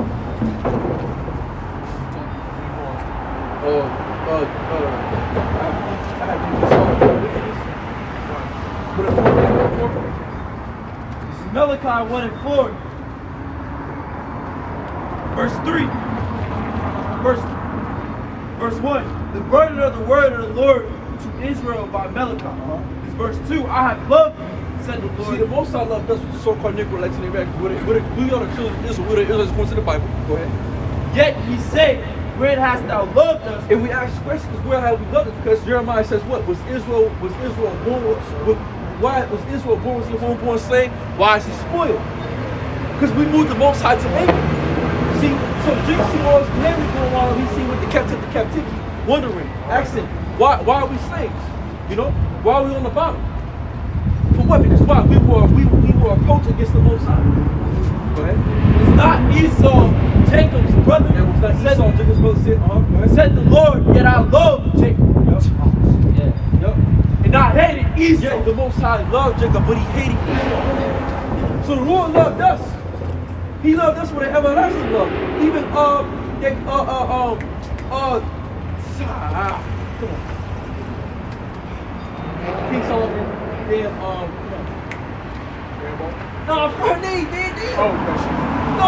This is Malachi 1 and 4. Verse 3. Verse 1. The burden of the word of the Lord to Israel by Malachi. This verse 2. I have loved you, said the Lord. See, the Most High loved us with the so-called Negro Latin American. We are the children of Israel. We're the Israelites according to the Bible. Go ahead. Yet he said, where hast thou loved us? And we ask questions, where have we loved us? Because Jeremiah says what? Was Israel born why was Israel born? Was he a homeborn slave? Why is he spoiled? Because we moved the Most High to make it. See, so Jake see all his canary going on, he see what the captivity, wondering, asking, why are we slaves? You know? Why are we on the bottom? For what? Because why? We were approaching against the Most High. Go ahead. Was not Esau Jacob's brother? It was not Esau, Jacob's brother Said the Lord, yet I love Jacob. Yep. And I hated Esau. Yeah, the Most High loved Jacob, but he hated Esau. So the Lord loved us. He loved us with an everlasting love. Even come on. King Solomon and no, for her name, man. Oh, No.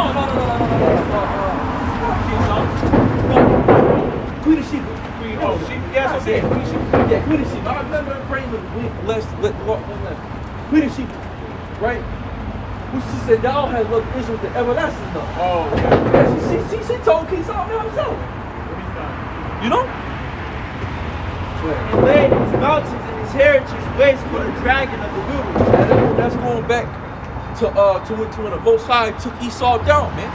King Solomon. No. Queen of Sheba. Yes, I said Queen of Sheba. Yeah, Queen of Sheba. I remember praying with Queen of Sheba, right? Who she said, thou has loved Israel with the everlasting love. Oh, okay. Yeah, she told King Solomon himself. You know? And laid his mountains and his heritage waste for the dragon of the wilderness. That's going back to when the Most High took Esau down, man.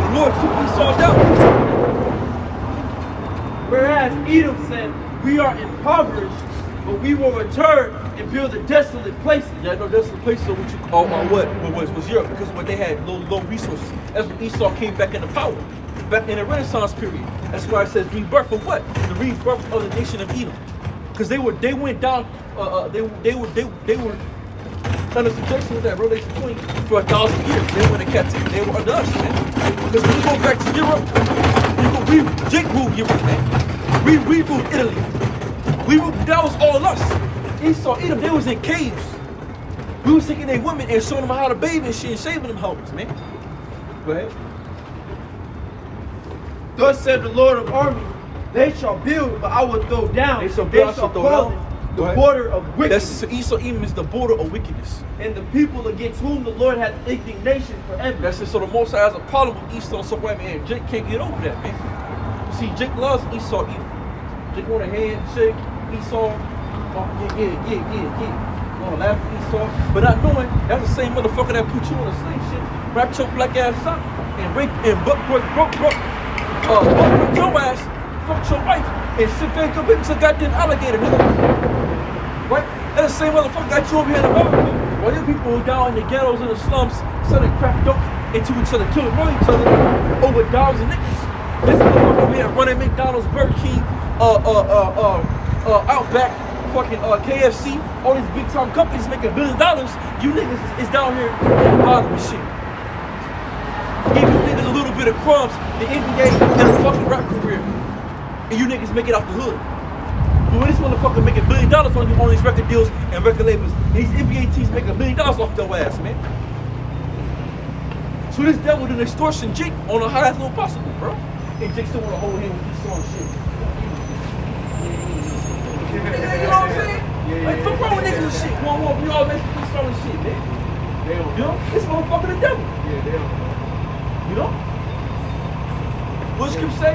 The Lord took Esau down. Whereas Edom said, we are impoverished, but we will return and build the desolate places. Yeah, no, desolate places are what you call what was Europe, because when they had low resources. That's when Esau came back into power. Back in the Renaissance period. That's why it says rebirth of what? The rebirth of the nation of Edom. Because they went down, they were under subjection with that Revelation 20 for 1,000 years. They went in captivity. They were under us, man. Because when you go back to Europe, Jake ruled Europe, man. We ruled Italy. That was all us. Esau, Edom, they was in caves. We was taking their women and showing them how to bathe and shit and shaving them helmets, man. Go ahead. Thus said the Lord of armies, they shall build, but I will throw down. They shall build, I shall throw call down. it the border of wickedness. That's Esau, Edom is the border of wickedness. And the people against whom the Lord hath indignation forever. That's it. So the Most High has a problem with Esau, so right, man, Jake can't get over that, man. See, Jake loves Esau, Edom. Jake want a handshake, Esau. Yeah. Wanna laugh at Esau, but not knowing that's the same motherfucker that put you on a slave ship, wrapped your black ass up, and raped and broke fuck your ass, fuck your wife, and sit there and go into a goddamn alligator, nigga. Right? That the same motherfucker got you over here in America. While your people were down in the ghettos and the slums selling crack dope into each other, killing each other over dollars and nickels. This motherfucker over here running McDonald's, Burger King, Outback, fucking KFC, all these big time companies making $1 billion. You niggas is down here at the bottom of shit. Give you niggas a little bit of crumbs, the NBA, and a fucking rap career. And you niggas make it out the hood. But when this motherfucker making $1 billion on these record deals and record labels, these NBA teams making $1 billion off their ass, man. So this devil did extortion Jake on the highest level possible, bro. And Jake still wanna hold him with this song shit. You know what I'm saying? Like, fuck wrong with niggas and shit. We all make this song and shit, man. You know? This motherfucker the devil. You know? What does scripture say?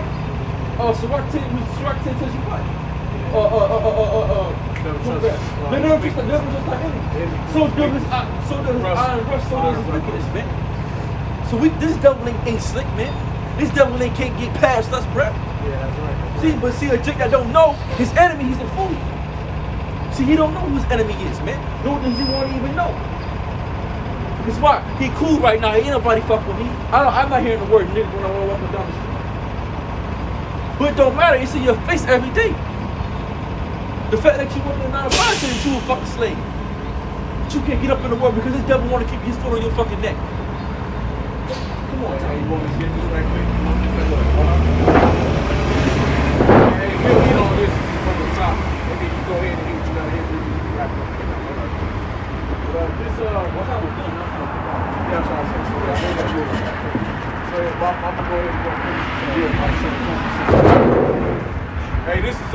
Sirach 10 tells you what? The devil just like any. So does his iron rush, so does his wickedness, man. So this devil ain't slick, man. This devil can't get past us, bruh. Yeah, that's right. See, a chick that don't know his enemy, he's a fool. See, he don't know who his enemy is, man. No, he won't even know. Because why? He cool right now. Ain't nobody fuck with me. I'm not hearing the word nigga when I'm walking down the street. But it don't matter. It's in your face every day. The fact that you working in 9 to 5 says that you a fucking slave. But you can't get up in the world because this devil want to keep his foot on your fucking neck. Come on, Hey, you want to get this right quick? Hey, we'll get on this from the top. And then you go ahead and hit what you gotta hit. We can wrap it up. This, what time was done? Yeah, that's what I said. So, yeah, I know that you're so, yeah, I'm gonna go ahead and go finish this. Hey, this is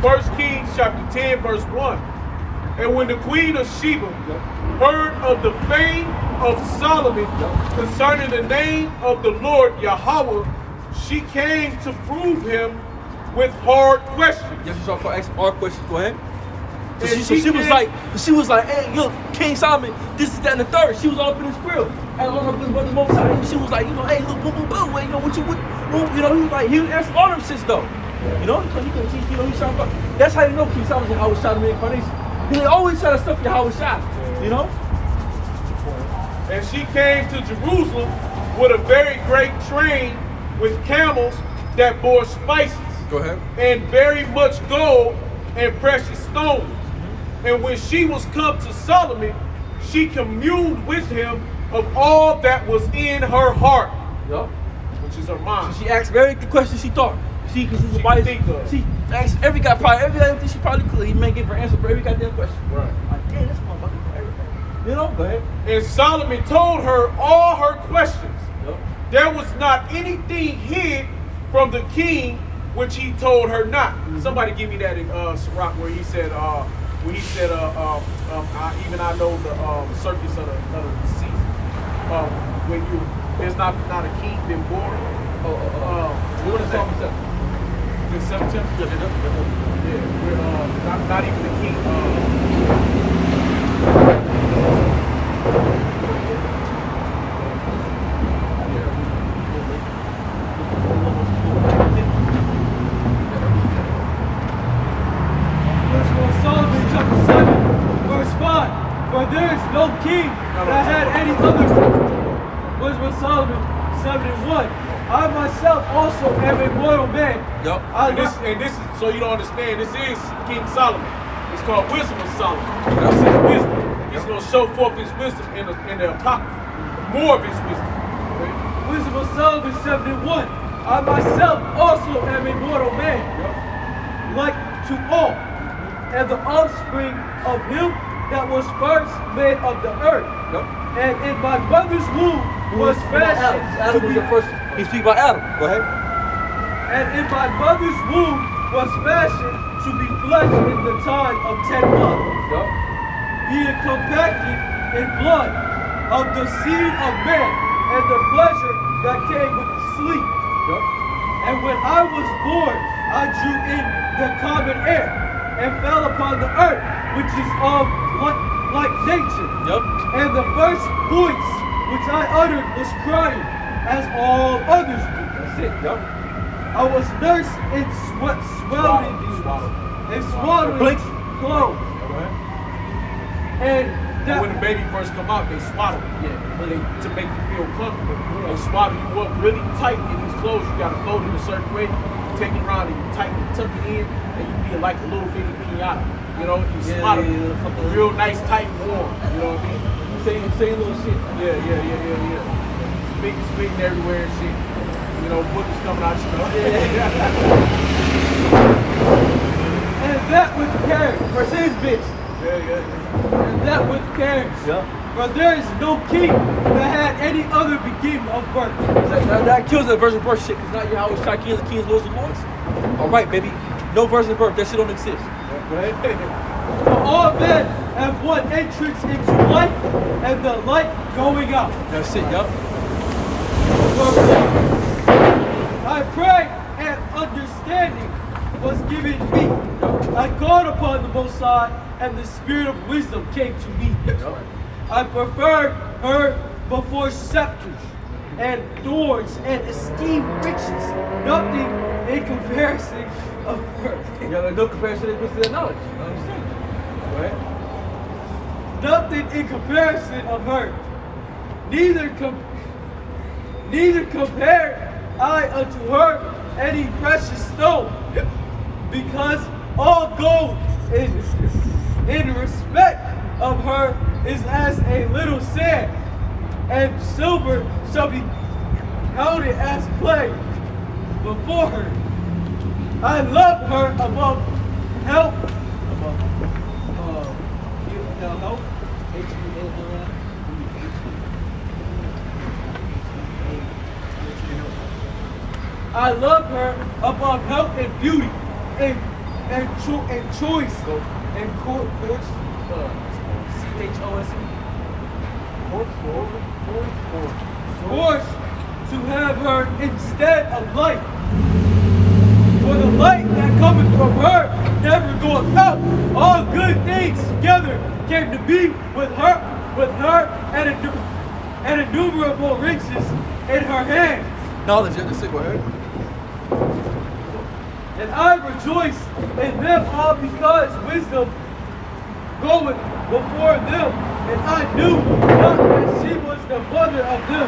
First Kings chapter 10, verse 1. And when the queen of Sheba heard of the fame of Solomon concerning the name of the Lord Yahweh, she came to prove him with hard questions. Yes, you saw ask hard questions. Go ahead. So she was like, hey, look, King Solomon, this is that and the third. She was all up in his grill. And all up in his brother's most side. She was like, hey, look, boom, boom, boom. You know what he was like, he answered all them shits though. You know, he's shot about. That's how you know King Solomon and Howard shot him in incarnation. He always try to stuff your Howard shot. You know? And she came to Jerusalem with a very great train with camels that bore spices. Go ahead. And very much gold and precious stones. And when she was come to Solomon, she communed with him of all that was in her heart. Yup. Which is her mind. So she asked every question she thought. She asked every goddamn she probably could. He may give her answer for every goddamn question. Right. Like, damn, this motherfucker for everything. You know? Go ahead. And Solomon told her all her questions. Yup. There was not anything hid from the king which he told her not. Somebody give me that in Sirach where he said, even I know the circus of the sea. When there's not a king been born. What is that? In 17? Yeah, we're not even the king. Solomon chapter 7, verse 5. For there is no king that had any other. Where's Solomon 7:1. I myself also am a mortal man. Yep. And this is so you don't understand. This is King Solomon. It's called Wisdom of Solomon. This is wisdom. He's going to show forth his wisdom in the Apocrypha. More of his wisdom. Okay? Wisdom of Solomon 7:1. I myself also am a mortal man, like to all, and the offspring of him that was first made of the earth. And in my mother's womb was fashioned. Adam was the first. He speaks about Adam. Go ahead. And in my mother's womb was fashioned to be flesh in the time of 10 months. Being compacted in blood of the seed of man and the pleasure that came with sleep. And when I was born, I drew in the common air and fell upon the earth, which is of like nature. And the first voice which I uttered was crying, as all others do. That's it, yup. I was nursed in swelling and swaddling Blink. clothes. And that When the baby first come out, they swaddle you. To make you feel comfortable. They swaddle you up really tight in these clothes. You gotta fold it a certain way. You take it around and you tighten it, tuck it in, and you be like a little bitty pinata. You know, you swaddle it. Real nice, tight, warm. You know what I mean? Same little shit. Yeah. Speaking everywhere and shit. You know, boogers coming out, you know. and that with care. Mercedes bitch. And that with care. Yeah. For there is no king that had any other beginning of birth. That kills that virgin birth shit, because now you're always trying kings and kings, lords and lords. All right, baby. No virgin birth. That shit don't exist. For all men have one entrance into life, and the light going out. That's it, yup. I pray and understanding was given me. I called upon the Most High, and the spirit of wisdom came to me. I preferred her before scepters and thorns and esteemed riches. Nothing in comparison of her. Yeah, no comparison to that knowledge. I understand. Right? Nothing in comparison of her. Neither compared I unto her any precious stone, because all gold in respect of her is as a little sand, and silver shall be counted as clay before her. I love her above help. Help. I love her above health and beauty, and choice, and course, force to have her instead of light. For the light that cometh from her never goeth out. All good things together came to be with her, and innumerable riches in her hands. Knowledge, that's it, go ahead. And I rejoice in them all, because wisdom goeth before them, and I knew not that she was the mother of them.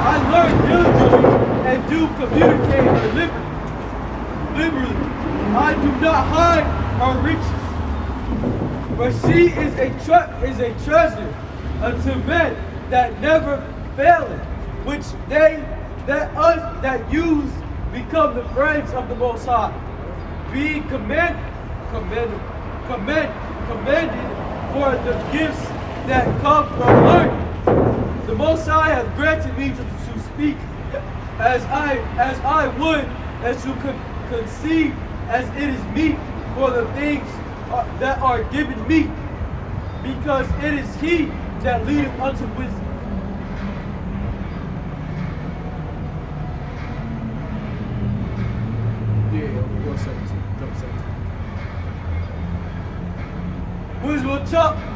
I learned diligently and do communicate her liberally. I do not hide her riches, for she is a treasure unto men that never faileth, which they that use become the friends of the Most High, being commended for the gifts that come from learning. The Most High has granted me to speak as I would, and to conceive as it is meet for the things that are given me, because it is He that leadeth unto wisdom.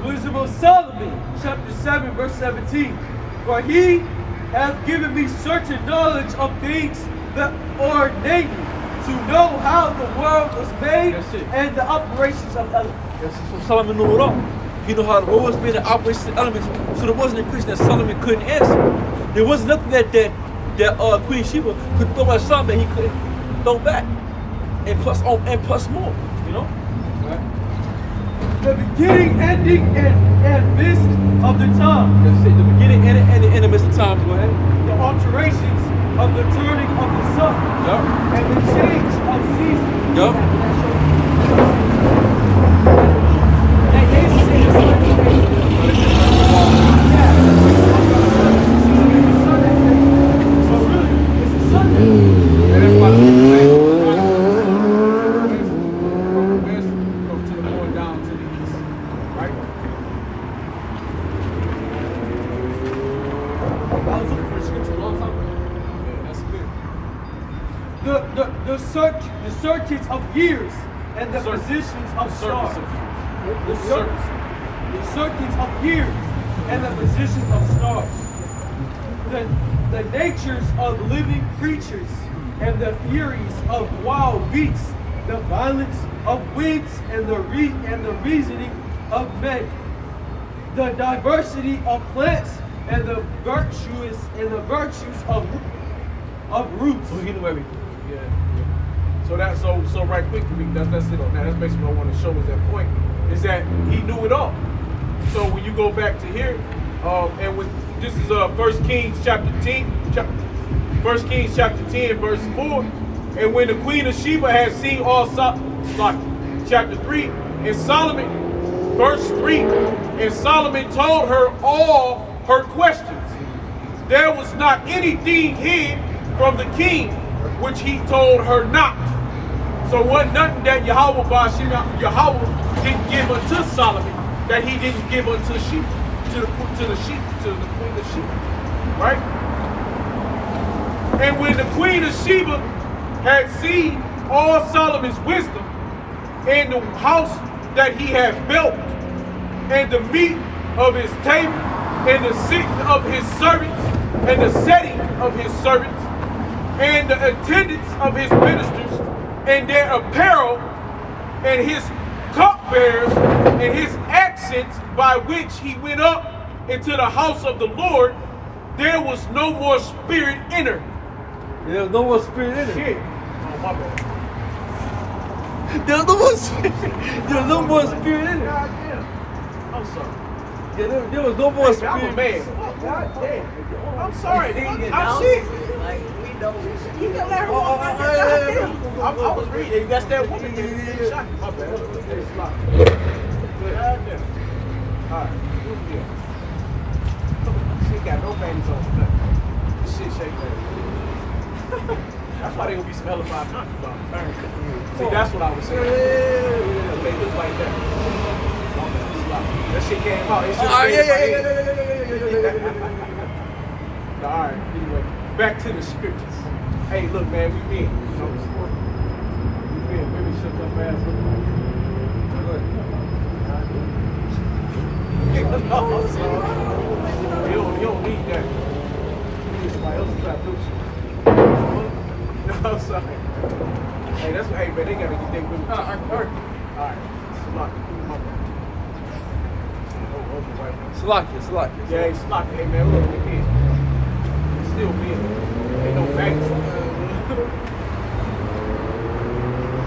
Wisdom of Solomon, chapter 7, verse 17. For he hath given me certain knowledge of things that are naked, to know how the world was made and the operations of elements. Yes, so Solomon knew it all. He knew how the world was made and operations of elements. So there wasn't a question that Solomon couldn't answer. There wasn't nothing that Queen Sheba could throw at Solomon that he couldn't throw back. And plus more, you know? The beginning, ending, and midst of the time. That's it. The beginning and the midst of time. Go ahead. The alterations of the turning of the sun. Yup. And the change of seasons. Yup. The searches of years and the positions of stars. The searches of years and the positions of stars, the natures of living creatures, and the furies of wild beasts, the violence of winds, and the reasoning of men, the diversity of plants, and the virtues of roots. We get away with it. Yeah. So right quick, that's it on that. That's basically what I want to show is that point, is that he knew it all. So when you go back to here, and when this is 1 Kings chapter 10, 1 Kings chapter 10, verse 4, and when the Queen of Sheba had seen all chapter 3, and Solomon, verse 3, and Solomon told her all her questions. There was not anything hid from the king which he told her not. So it wasn't nothing that Yahweh didn't give unto Solomon that he didn't give unto Sheba, to the Queen of Sheba, right? And when the Queen of Sheba had seen all Solomon's wisdom and the house that he had built, and the meat of his table, and the sitting of his servants, and the setting of his servants, and the attendance of his ministers, and their apparel, and his cupbearers, and his accents by which he went up into the house of the Lord, there was no more spirit in her. There was no more spirit in it. Shit. Oh, my bad. There was no more spirit. There was no more spirit in it. God damn. I'm sorry. Yeah, there was no more I'm spirit. a man. God damn. I'm sorry. I'm shit. Like, we know. You can let her I was reading. That's that woman. My bad. It's locked. God damn. All right. She ain't got no panties on. This shit shake, man. That's why they gonna be some hella five concubines. See, that's what I was saying. They look like that. That shit came out. It yeah. All right. Anyway, back to the scriptures. Hey, look, man, we win. We win. Women shut up ass. You don't need that. You need somebody else to try to do shit. No, I'm sorry. Hey, that's what, hey, man, they gotta get their women. All right. Salakia. Yeah, it's locked. Hey, man, look, it is. It's still men. Ain't no facts.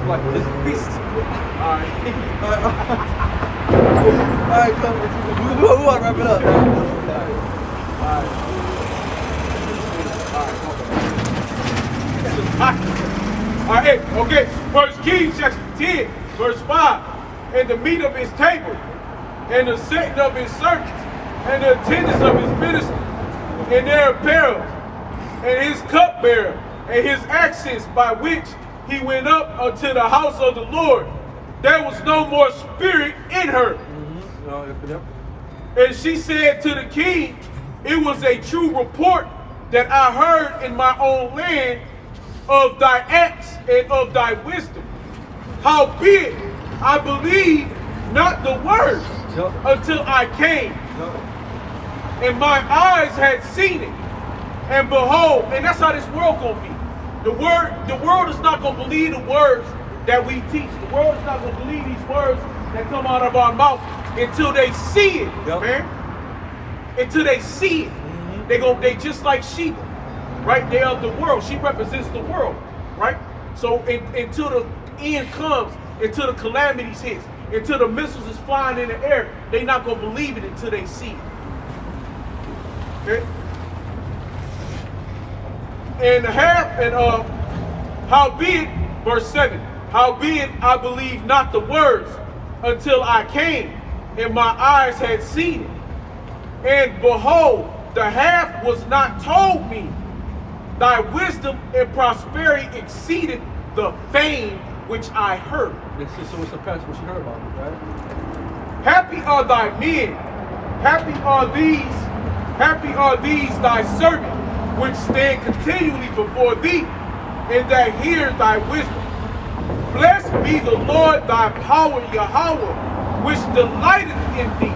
Salakia. This beast. All right. Alright, come. We want to wrap it up. All right, okay. 1 Kings chapter 10, verse 5. And the meat of his table, and the setting of his servants, and the attendance of his ministers, and their apparel, and his cupbearer, and his accents by which he went up unto the house of the Lord, there was no more spirit in her. And she said to the king, it was a true report that I heard in my own land of thy acts and of thy wisdom. Howbeit, I believed not the words until I came. And my eyes had seen it. And behold, and that's how this world gonna be. The world is not gonna believe the words that we teach. The world is not gonna believe these words that come out of our mouth until they see it, man. Until they see it. They just like Sheba, right? They are the world. She represents the world, right? So until the end comes, until the calamities hits, until the missiles is flying in the air, they not gonna believe it until they see it. Okay? And howbeit, verse 7, howbeit I believed not the words until I came, and my eyes had seen it. And behold, the half was not told me. Thy wisdom and prosperity exceeded the fame which I heard. This is what's the passage what you heard about, right? Happy are thy men, happy are these thy servants, which stand continually before thee, and that hear thy wisdom. Blessed be the Lord thy power, Yahweh, which delighteth in thee,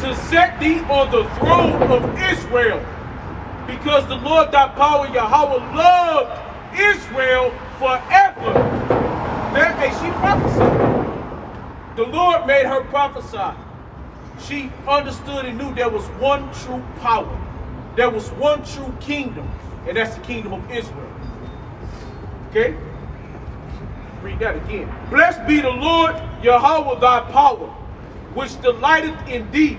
to to set thee on the throne of Israel. Because the Lord thy power, Yahweh, loved Israel forever. Hey, she prophesied. The Lord made her prophesy. She understood and knew there was one true power. There was one true kingdom, and that's the kingdom of Israel. Okay? Read that again. Blessed be the Lord, Yahweh thy power, which delighteth in thee,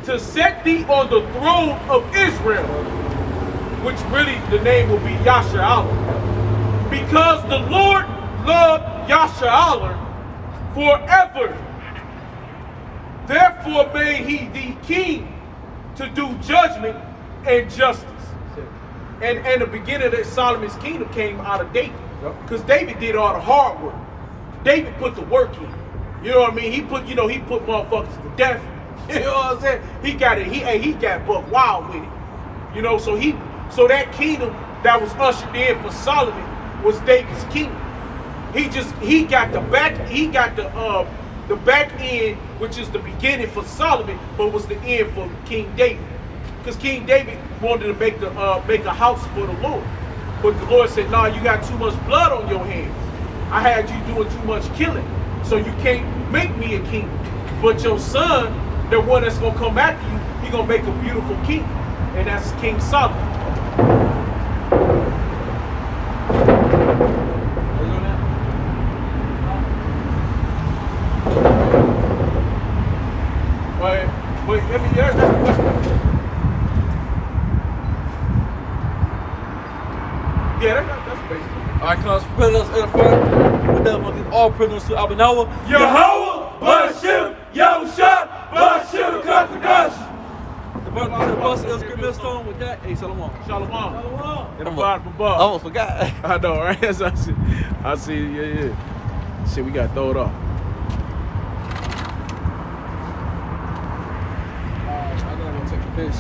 to set thee on the throne of Israel, which really the name will be Yashar'Allah. Because the Lord loved Yashar'Allah forever. Therefore made he thee king to do judgment and justice. And the beginning of Solomon's kingdom came out of David. Because David did all the hard work. David put the work in. You know what I mean? He put motherfuckers to death. You know what I'm saying? He got it. He got buck wild with it. You know, so that kingdom that was ushered in for Solomon was David's kingdom. He got the back end, which is the beginning for Solomon, but was the end for King David. Because King David wanted to make a house for the Lord. But the Lord said, "No, you got too much blood on your hands. I had you doing too much killing, so you can't make me a king. But your son, the one that's gonna come after you, he gonna make a beautiful king, and that's King Solomon." Wait, I mean, that's the question. Yeah, that's basic. All right, class, prisoners in the front. We're never gonna give all prisoners to Abanawa. Yahweh, Bashim, Yahushua, Bashim, Kakadash. The bus is good millstone with that. Hey, Shalom. Shalom. And I almost forgot. I know, right? I see, yeah. Shit, we got to throw it off. I gotta go take a piss.